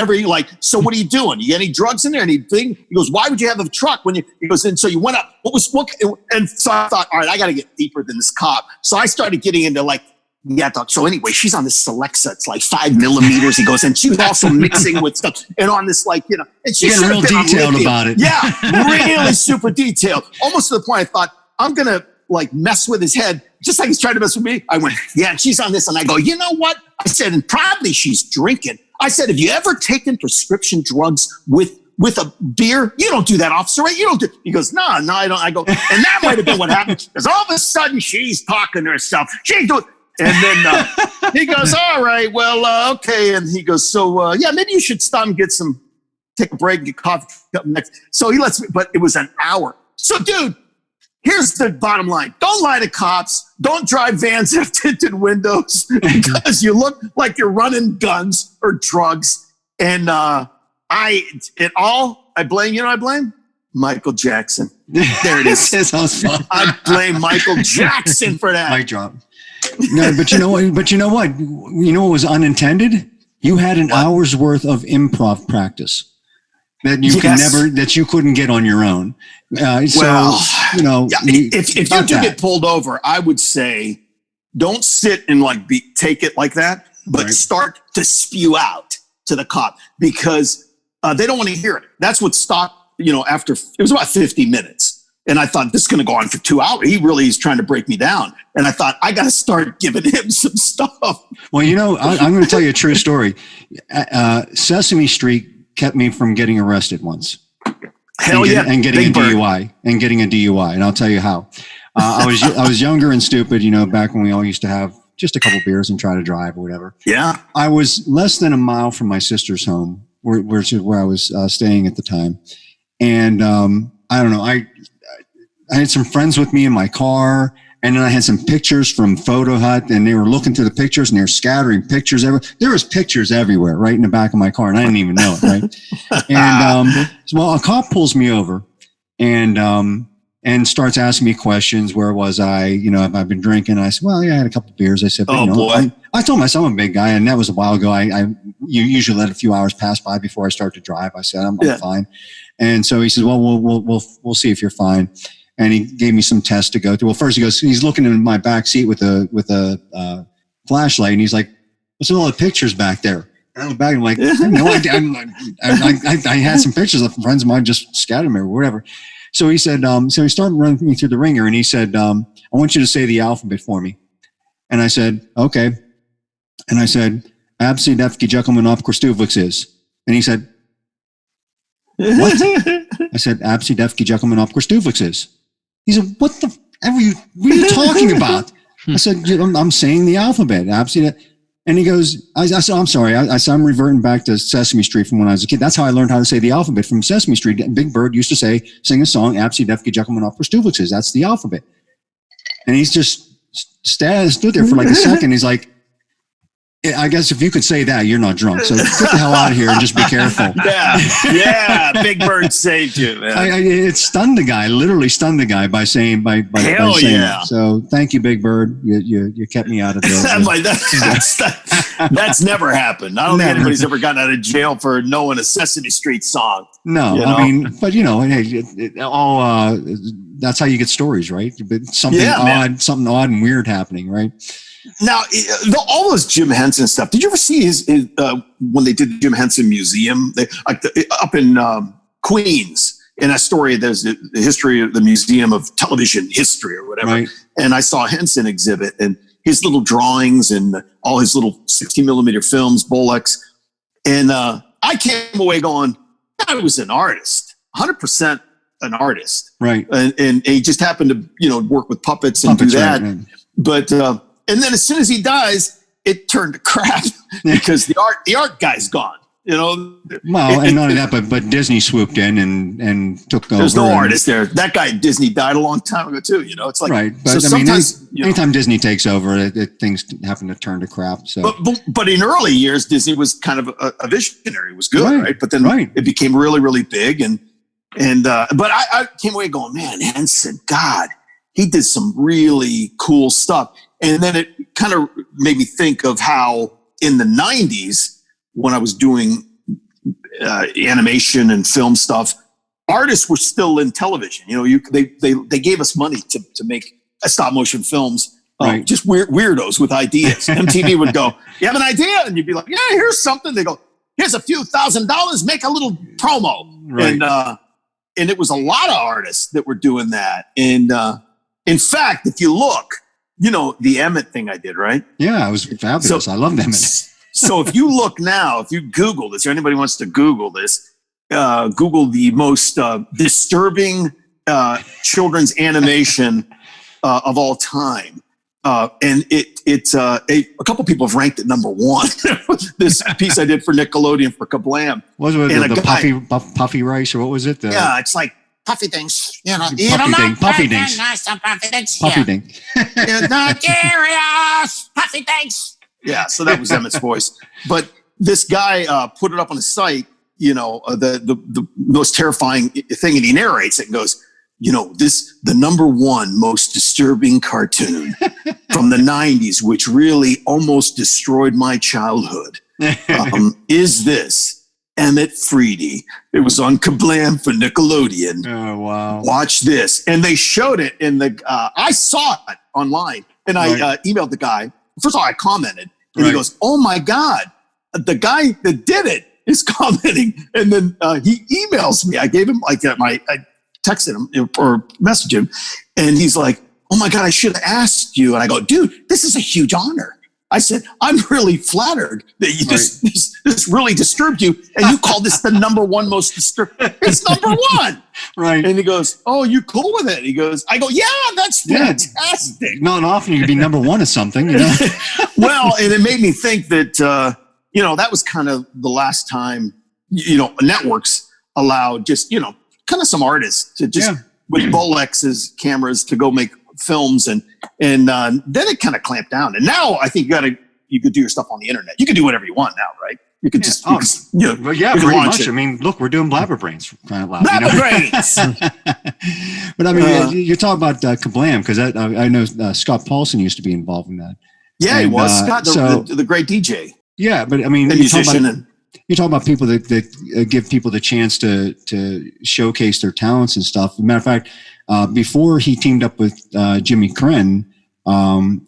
Speaker 3: so what are you doing? You got any drugs in there? Anything? He goes, why would you have a truck he goes, and so you went up. And so I thought, all right, I got to get deeper than this cop. So I started getting into so anyway, she's on this Celexa. It's like 5 millimeters. He goes, and she was also mixing with stuff. And on this, and she's
Speaker 1: real detailed about it.
Speaker 3: Yeah, really super detailed. Almost to the point I thought, I'm going to mess with his head, just like he's trying to mess with me. I went, yeah, she's on this. And I go, you know what? I said, and probably she's drinking. I said, have you ever taken prescription drugs with a beer? You don't do that, officer, right? You don't do. He goes, no, I don't. I go, and that might have been what happened. Because all of a sudden she's talking to herself. She's doing. And then he goes, all right, well, okay. And he goes, so yeah, maybe you should stop and take a break and get coffee up next. So he lets me, but it was an hour. So dude, here's the bottom line. Don't lie to cops. Don't drive vans that have tinted windows because you look like you're running guns or drugs. And I blame Michael Jackson. There it is. I blame Michael Jackson for that.
Speaker 1: Mic drop. No, but you know what? You know what was unintended? You had an hour's worth of improv practice that you couldn't get on your own. If you do get pulled over,
Speaker 3: I would say don't sit and take it like that, but start to spew out to the cop, because they don't want to hear it. That's what stopped, after, it was about 50 minutes. And I thought, this is going to go on for 2 hours. He really is trying to break me down. And I thought, I got to start giving him some stuff.
Speaker 1: Well, I'm going to tell you a true story. Sesame Street kept me from getting arrested once.
Speaker 3: Hell yeah.
Speaker 1: And getting a DUI. And I'll tell you how. I was younger and stupid, back when we all used to have just a couple beers and try to drive or whatever.
Speaker 3: Yeah.
Speaker 1: I was less than a mile from my sister's home, where I was staying at the time. And I don't know, I had some friends with me in my car, and then I had some pictures from Photo Hut, and they were looking through the pictures, and they were scattering pictures everywhere. There was pictures everywhere, right in the back of my car, and I didn't even know it, right? And a cop pulls me over, and starts asking me questions. Where was I? Have I been drinking? And I said, well, yeah, I had a couple of beers. I said, but,
Speaker 3: boy.
Speaker 1: I told myself I'm a big guy, and that was a while ago. You usually let a few hours pass by before I start to drive. I said, I'm fine. And so he says, well, we'll see if you're fine. And he gave me some tests to go through. Well, first he goes, he's looking in my back seat with a flashlight, and he's like, what's all the pictures back there? And I look back and I'm like, no idea. I had some pictures of friends of mine, just scattered them or whatever. So he said, so he started running me through the ringer, and he said, I want you to say the alphabet for me. And I said, okay. And I said, Absi Defki Jekyllman Opkristuvix is. And he said, what? I said, Absi Defki Jekyllman Opkristuvix is. He said, what are you talking about? I said, I'm saying the alphabet. Absi. And he goes, I said, I'm sorry. I said, I'm reverting back to Sesame Street from when I was a kid. That's how I learned how to say the alphabet from Sesame Street. Big Bird used to sing a song, Absi Defki Jekyllman Opkristuvix is. That's the alphabet. And he's just stood there for like a second. He's like, I guess if you could say that, you're not drunk. So get the hell out of here and just be careful.
Speaker 3: Yeah. Big Bird saved you, man.
Speaker 1: It stunned the guy, literally stunned the guy by saying, by
Speaker 3: hell
Speaker 1: saying
Speaker 3: yeah.
Speaker 1: It. So thank you, Big Bird. You kept me out of this.
Speaker 3: That's never happened. I don't think anybody's ever gotten out of jail for knowing a Sesame Street song.
Speaker 1: No, I mean, but that's how you get stories, right? But something odd and weird happening, right?
Speaker 3: Now, all those Jim Henson stuff. Did you ever see his when they did the Jim Henson Museum up in Queens? In that story, there's the history of the Museum of Television History or whatever. Right. And I saw Henson exhibit and his little drawings and all his little 60 millimeter films, Bolex. And I came away going, I was an artist, 100% an artist.
Speaker 1: Right.
Speaker 3: And he just happened to, work with puppets and do that. Right. But, and then as soon as he dies, it turned to crap because the art guy's gone. Well,
Speaker 1: and not only that, but Disney swooped in and took over.
Speaker 3: There's no artist there. That guy at Disney died a long time ago too. It's like
Speaker 1: right. But
Speaker 3: so
Speaker 1: anytime Disney takes over, things happen to turn to crap. So,
Speaker 3: but in early years, Disney was kind of a visionary. It was good, right? But then it became really, really big, but I came away going, man, Henson, God, he did some really cool stuff. And then it kind of made me think of how in the 90s, when I was doing animation and film stuff, artists were still in television. They gave us money to make stop motion films, just weirdos with ideas. MTV would go, you have an idea? And you'd be like, yeah, here's something. They go, here's a few $1,000, make a little promo. Right. And it was a lot of artists that were doing that. And in fact, if you look, the Emmett thing I did, right?
Speaker 1: Yeah, it was fabulous. I loved Emmett.
Speaker 3: So if you look now, if you Google this, or anybody wants to Google this, Google the most disturbing children's animation of all time. And it's a couple people have ranked it number one. This piece I did for Nickelodeon for Kablam.
Speaker 1: Was it the puffy rice, or what was it?
Speaker 3: Yeah, it's like puffy things,
Speaker 1: puffy things. Puffy thing.
Speaker 3: Nigeria's puffy things. Yeah, so that was Emmett's voice. But this guy put it up on his site, the most terrifying thing, and he narrates it and goes, the number one most disturbing cartoon from the 90s, which really almost destroyed my childhood, is this. Emmett Freedy. It was on Kablam for Nickelodeon.
Speaker 1: Oh, wow.
Speaker 3: Watch this. And they showed it in I saw it online and I emailed the guy. First of all, I commented and he goes, oh my God, the guy that did it is commenting, and then he emails me. I gave him I texted him or messaged him, and he's like, "Oh my God, I should have asked you." And I go, "Dude, this is a huge honor." I said, "I'm really flattered that you this really disturbed you, and you call this the number one most disturbed. It's number one."
Speaker 1: Right.
Speaker 3: And he goes, "Oh, you're cool with it?" He goes, I go, "Yeah, that's fantastic."
Speaker 1: Not often you can be number one at something, you know?
Speaker 3: Well, and it made me think that, that was kind of the last time, networks allowed just, kind of some artists to just with Bolex's cameras to go make films, and then it kind of clamped down. And now I think you could do your stuff on the internet. You can do whatever you want now, right? You could just,
Speaker 1: pretty much. It. I mean, look, we're doing Blabber Brains. Blabber
Speaker 3: Brains.
Speaker 1: But I mean, you're talking about Kablam, because I know Scott Paulson used to be involved in that.
Speaker 3: Yeah, he was. Scott, the great DJ.
Speaker 1: Yeah, but I mean,
Speaker 3: you're talking
Speaker 1: about people that give people the chance to showcase their talents and stuff. As a matter of fact, before he teamed up with Jimmy Krenn,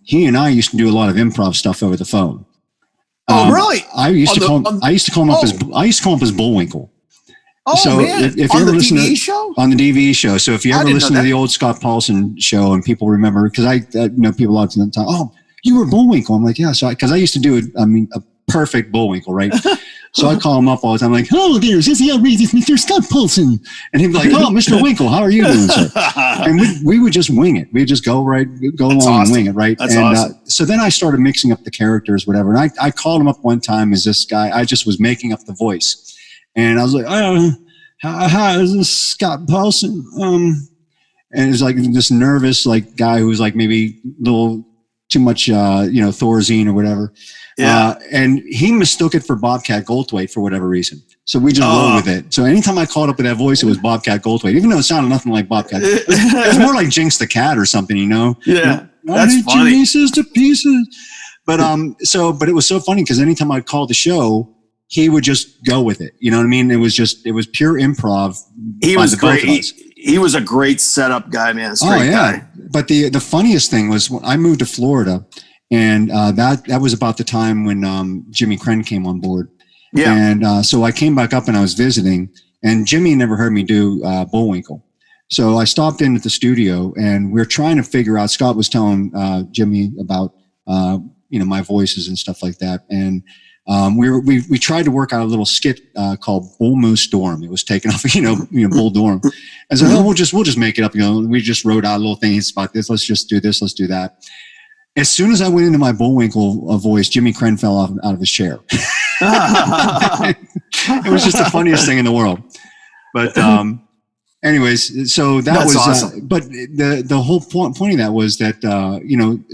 Speaker 1: he and I used to do a lot of improv stuff over the phone.
Speaker 3: Oh, really?
Speaker 1: I used to call him up as Bullwinkle.
Speaker 3: Oh, so man.
Speaker 1: If
Speaker 3: on
Speaker 1: you ever
Speaker 3: the
Speaker 1: listen
Speaker 3: TV show?
Speaker 1: On the TV show. So if you ever listen to the old Scott Paulson show and people remember, because I know people a lot of the time, "Oh, you were Bullwinkle." I'm like, "Yeah." So because I used to do it, a perfect Bullwinkle, right? So I call him up all the time, like, "Oh, there's this outrageous Mr. Scott Paulson," and he'd be like, "Oh, Mr. Winkle, how are you doing, sir?" And we would just wing it. We'd just go along and wing it, right?
Speaker 3: That's awesome.
Speaker 1: So then I started mixing up the characters, whatever. And I called him up one time as this guy. I just was making up the voice, and I was like, "Hi, this is Scott Paulson," and it was like this nervous guy who was like maybe a little too much, Thorazine or whatever.
Speaker 3: Yeah.
Speaker 1: And he mistook it for Bobcat Goldthwait for whatever reason. So we just rolled with it. So anytime I called up with that voice, it was Bobcat Goldthwait, even though it sounded nothing like Bobcat. It was more like Jinx the Cat or something,
Speaker 3: Yeah. That's funny.
Speaker 1: Pieces to pieces. But but it was so funny because anytime I'd call the show, he would just go with it. You know what I mean? It was pure improv.
Speaker 3: He was great. He was a great setup guy, man. Guy.
Speaker 1: But the funniest thing was when I moved to Florida. And that was about the time when Jimmy Krenn came on board. Yeah. And so I came back up and I was visiting, and Jimmy never heard me do Bullwinkle. So I stopped in at the studio, and we were trying to figure out. Scott was telling Jimmy about my voices and stuff like that, and we tried to work out a little skit called Bull Moose Dorm. It was taken off, Bull Dorm. And so we'll just make it up. We just wrote out little things about this. Let's just do this. Let's do that. As soon as I went into my Bullwinkle voice, Jimmy Krenn fell out of his chair. It was just the funniest thing in the world. But anyways, so that was
Speaker 3: awesome.
Speaker 1: But the whole point of that was that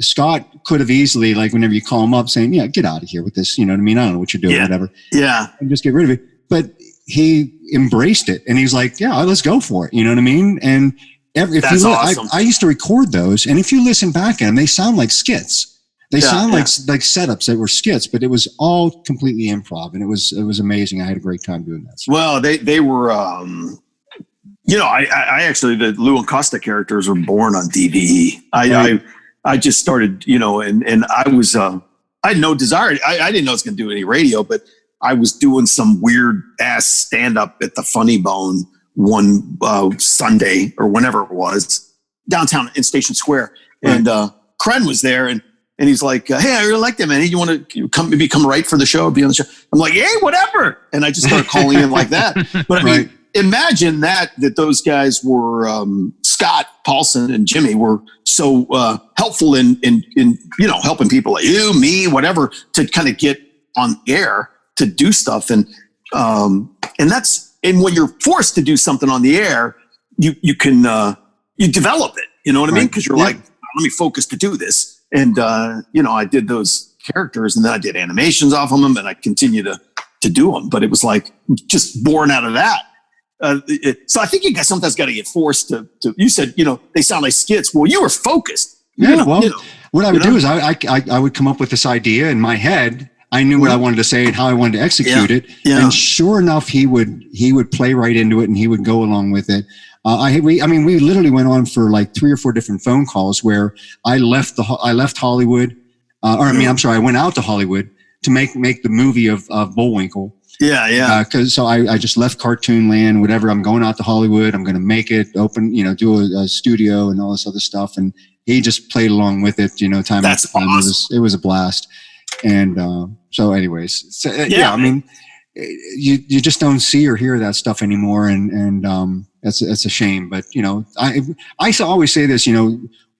Speaker 1: Scott could have easily, whenever you call him up, saying, "Yeah, get out of here with this." You know what I mean? I don't know what you're doing, whatever.
Speaker 3: Yeah,
Speaker 1: and just get rid of it. But he embraced it, and he's like, "Yeah, let's go for it." You know what I mean? And
Speaker 3: that's awesome.
Speaker 1: I used to record those, and if you listen back at them, they sound like skits. They sound like setups that were skits, but it was all completely improv, and it was amazing. I had a great time doing that.
Speaker 3: Well, they were, I actually, the Lou and Costa characters were born on DVE. I just started, and I was, I had no desire. I didn't know I was going to do any radio, but I was doing some weird ass stand up at the Funny Bone one Sunday or whenever it was downtown in Station Square. Right. And Krenn was there, and he's like, "Hey, I really like that, man. Hey, you want to come write for the show, be on the show?" I'm like, "Hey, whatever." And I just started calling him like that. But I mean, imagine that those guys were, Scott Paulson and Jimmy were so helpful in helping people like you, me, whatever, to kind of get on air to do stuff. And when you're forced to do something on the air, you can develop it. You know what I mean? Because you're like, let me focus to do this. And I did those characters, and then I did animations off of them, and I continue to do them. But it was like just born out of that. So I think you guys sometimes got to get forced to. You said they sound like skits. Well, you were focused.
Speaker 1: What I would do is I would come up with this idea in my head. I knew what I wanted to say and how I wanted to execute it. Yeah. And sure enough, he would play right into it, and he would go along with it. We literally went on for like 3 or 4 different phone calls where I left Hollywood. I went out to Hollywood to make the movie of Bullwinkle.
Speaker 3: Yeah.
Speaker 1: So I just left cartoon land, whatever. I'm going out to Hollywood. I'm going to make it open, do a studio and all this other stuff. And he just played along with it, time
Speaker 3: That's
Speaker 1: after time.
Speaker 3: awesome.
Speaker 1: It was a blast. And so anyways, I mean, you just don't see or hear that stuff anymore. And that's a shame. But, I always say this,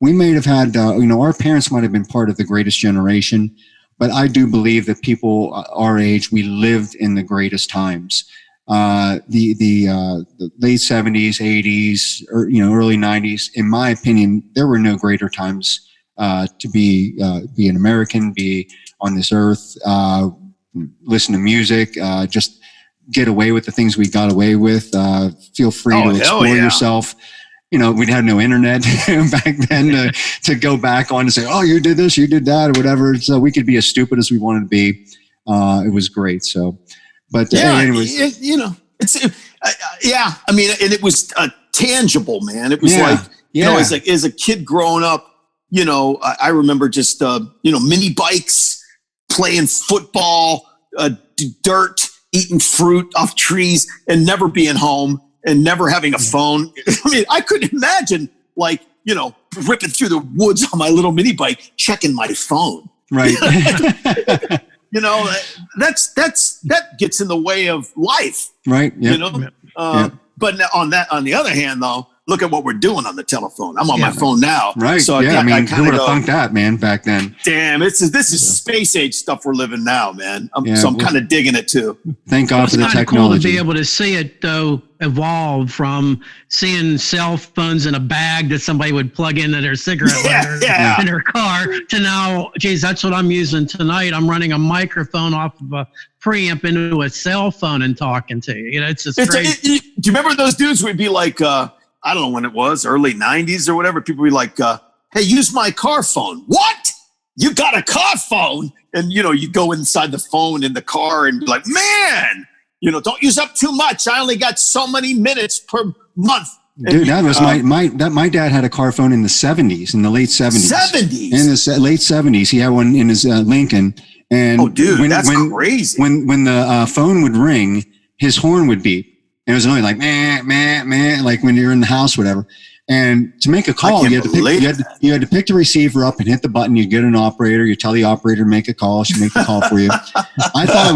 Speaker 1: we may have had, our parents might have been part of the greatest generation, but I do believe that people our age, we lived in the greatest times. The late 70s, 80s, or, early 90s, in my opinion, there were no greater times to be an American, be on this earth, listen to music, just get away with the things we got away with, feel free to explore yourself. We'd have no internet back then to go back on and say, oh, you did this, you did that, or whatever. So we could be as stupid as we wanted to be. It was great. So, but anyways.
Speaker 3: I mean, and it was tangible, man. It was as a kid growing up, I remember just, mini bikes, playing football, dirt, eating fruit off trees, and never being home and never having a phone. I mean, I couldn't imagine ripping through the woods on my little mini bike, checking my phone.
Speaker 1: Right.
Speaker 3: That gets in the way of life.
Speaker 1: Right. Yep.
Speaker 3: But on the other hand, though, look at what we're doing on the telephone. I'm on my phone now.
Speaker 1: Right.
Speaker 3: So
Speaker 1: who would have thunk that, man, back then?
Speaker 3: Damn, this is space age stuff we're living now, man. So I'm kind of digging it too.
Speaker 1: Thank God for the technology. It's
Speaker 2: cool to be able to see it, though, evolve from seeing cell phones in a bag that somebody would plug into their cigarette lighter in their car to now, geez, that's what I'm using tonight. I'm running a microphone off of a preamp into a cell phone and talking to you. It's just crazy.
Speaker 3: Do you remember those dudes would be like, I don't know when it was, early 90s or whatever. People would be like, hey, use my car phone. What? You got a car phone? And, you go inside the phone in the car and be like, man, don't use up too much. I only got so many minutes per month.
Speaker 1: Dude, that was my dad had a car phone in the 70s, in the late 70s.
Speaker 3: 70s?
Speaker 1: In the late 70s. He had one in his Lincoln. And
Speaker 3: that's crazy.
Speaker 1: When the phone would ring, his horn would beep. And it was annoying, like, meh, meh, meh, like when you're in the house, whatever. And to make a call, you had to pick the receiver up and hit the button. You get an operator. You tell the operator to make a call. She'll make the call for you. I thought it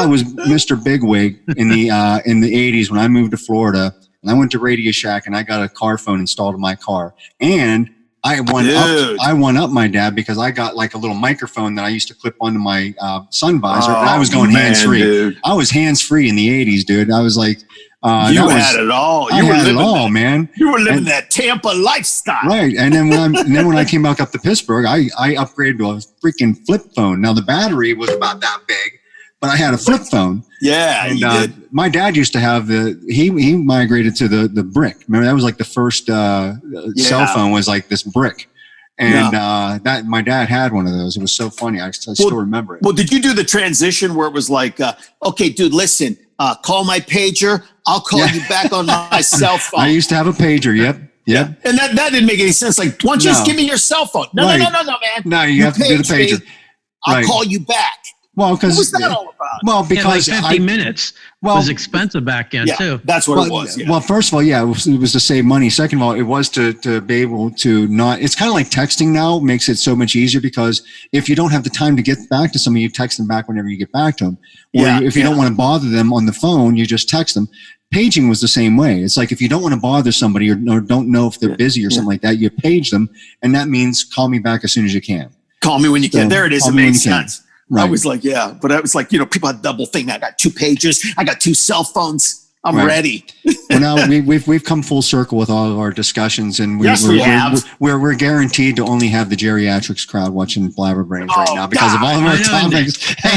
Speaker 1: was Mr. Bigwig in the 80s when I moved to Florida, and I went to Radio Shack and I got a car phone installed in my car. And I won up my dad because I got like a little microphone that I used to clip onto my sun visor, and I was going hands-free. Dude. I was hands-free in the 80s, dude. I was like,
Speaker 3: you had it all.
Speaker 1: I had it all, man.
Speaker 3: You were living that Tampa lifestyle,
Speaker 1: right? And then when I came back up to Pittsburgh, I upgraded to a freaking flip phone. Now the battery was about that big, but I had a flip phone.
Speaker 3: Yeah, and,
Speaker 1: you did. My dad used to have he migrated to the brick. Remember, that was like the first cell phone was like this brick. And that my dad had one of those. It was so funny. I still remember it.
Speaker 3: Well, did you do the transition where it was like, okay, dude, listen, call my pager. I'll call you back on my cell phone.
Speaker 1: I used to have a pager. Yep.
Speaker 3: And that didn't make any sense. Like, why don't you just give me your cell phone? No, man.
Speaker 1: No, you have to do the pager.
Speaker 3: I'll call you back.
Speaker 1: Well, because
Speaker 3: what was that all about?
Speaker 1: Well, because
Speaker 2: like 50 minutes was expensive back then too.
Speaker 3: That's what it was. Yeah.
Speaker 1: Well, first of all, it was to save money. Second of all, it was to be able to not. It's kind of like texting now makes it so much easier because if you don't have the time to get back to somebody, you text them back whenever you get back to them. Or if you don't want to bother them on the phone, you just text them. Paging was the same way. It's like if you don't want to bother somebody or don't know if they're busy or something like that, you page them, and that means call me back as soon as you can.
Speaker 3: Call me when you can. There it is. It makes sense.
Speaker 1: Right.
Speaker 3: I was like, but I was like, people have double thing. I got 2 pages. I got 2 cell phones. I'm ready.
Speaker 1: Well, now we've come full circle with all of our discussions, and we're guaranteed to only have the geriatrics crowd watching Blabber Brains right now because of all of our topics.
Speaker 2: Hey,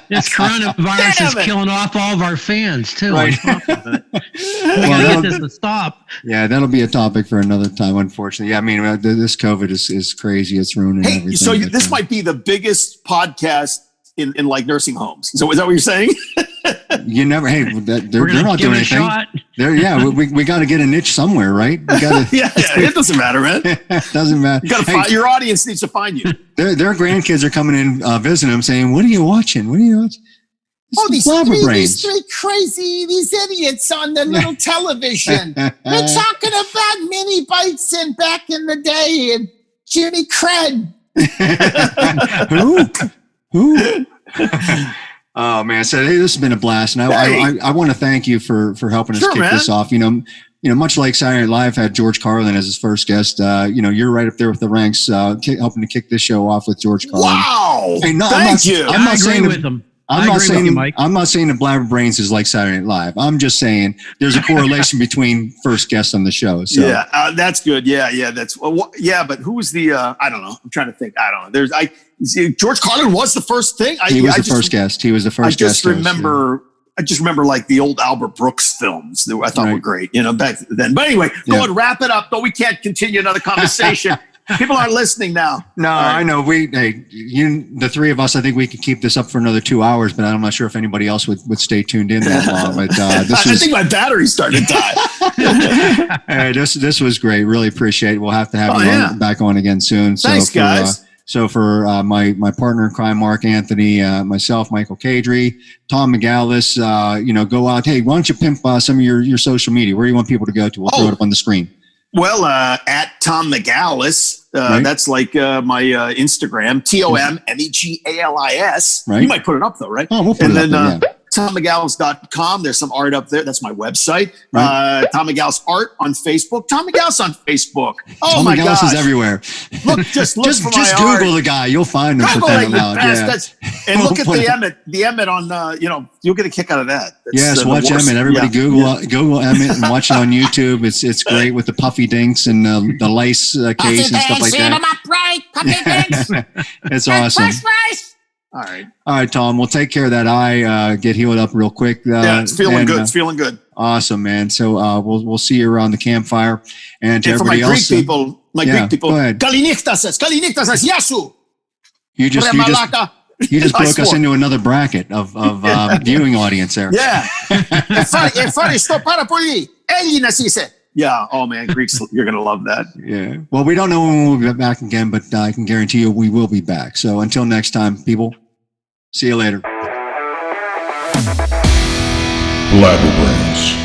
Speaker 2: this coronavirus is killing off all of our fans too.
Speaker 1: Right.
Speaker 2: We gotta get this to stop.
Speaker 1: Yeah, that'll be a topic for another time. Unfortunately, I mean, this COVID is crazy. It's ruining everything.
Speaker 3: So this might be the biggest podcast in like nursing homes. So is that what you're saying?
Speaker 1: You never. Hey, they're not doing anything. We got to get a niche somewhere, right? We gotta,
Speaker 3: it doesn't matter, man.
Speaker 1: It doesn't matter.
Speaker 3: You got to your audience needs to find you.
Speaker 1: Their grandkids are coming in visiting them, saying, "What are you watching? What are you watching?"
Speaker 4: these three crazy, these idiots on the little television. They're talking about mini bikes and back in the day and Jimmy Cred.
Speaker 1: Who? Oh man! So hey, this has been a blast, and I want to thank you for helping us kick this off. Much like Saturday Night Live had George Carlin as his first guest. You're right up there with the ranks, helping to kick this show off with George Carlin.
Speaker 3: Wow!
Speaker 1: Hey,
Speaker 2: Thank you. I agree with him. I'm not saying that Blabber Brains is like Saturday Night Live. I'm just saying there's a correlation between first guests on the show. So.
Speaker 3: Yeah, that's good. Yeah, that's but who was the? I don't know. I'm trying to think. I don't know. George Carlin was the first thing.
Speaker 1: He was the first guest. He was the first guest.
Speaker 3: I just remember like the old Albert Brooks films that I thought were great, back then. But anyway, go and wrap it up. Though we can't continue another conversation. People aren't listening now.
Speaker 1: No, right. I know. The three of us, I think we could keep this up for another 2 hours, but I'm not sure if anybody else would stay tuned in that long. But
Speaker 3: I think my battery's starting to die.
Speaker 1: This was great. Really appreciate it. We'll have to have you back on again soon.
Speaker 3: Thanks, guys.
Speaker 1: So for my partner in crime, Mark Anthony, myself, Michael Cadry, Tom Megalis, go out. Hey, why don't you pimp some of your social media? Where do you want people to go to? We'll throw it up on the screen.
Speaker 3: Well, at Tom Megalis, that's like my Instagram, TOMMEGALIS.
Speaker 1: Right.
Speaker 3: You might put it up though, right?
Speaker 1: Oh, we'll put it up there,
Speaker 3: TomMegalis.com. There's some art up there. That's my website. Right. Tom Megalis Art on Facebook. Tom Megalis on Facebook. Oh
Speaker 1: Tom
Speaker 3: my
Speaker 1: Megalis
Speaker 3: gosh.
Speaker 1: is everywhere.
Speaker 3: Just look for my
Speaker 1: Google
Speaker 3: art.
Speaker 1: the guy. You'll find him.
Speaker 3: Google it, and look at the Emmett on. You'll get a kick out of that.
Speaker 1: Yes, watch Emmett. Everybody Google Emmett and watch it on YouTube. It's great with the puffy dinks and the lace case and stuff like that.
Speaker 4: Puffy dinks.
Speaker 1: It's awesome.
Speaker 3: All right,
Speaker 1: Tom. We'll take care of that eye. Get healed up real quick.
Speaker 3: It's feeling good. It's feeling good.
Speaker 1: Awesome, man. So we'll see you around the campfire. And to
Speaker 3: for
Speaker 1: everybody
Speaker 3: my
Speaker 1: else,
Speaker 3: Greek people,
Speaker 1: go ahead.
Speaker 3: Kaliniktas, Yasu.
Speaker 1: You just broke us into another bracket of viewing audience there.
Speaker 3: Yeah. Yeah. Oh man, Greeks, you're gonna love that.
Speaker 1: Yeah. Well, we don't know when we'll be back again, but I can guarantee you we will be back. So until next time, people, see you later.
Speaker 5: Blabber Brains.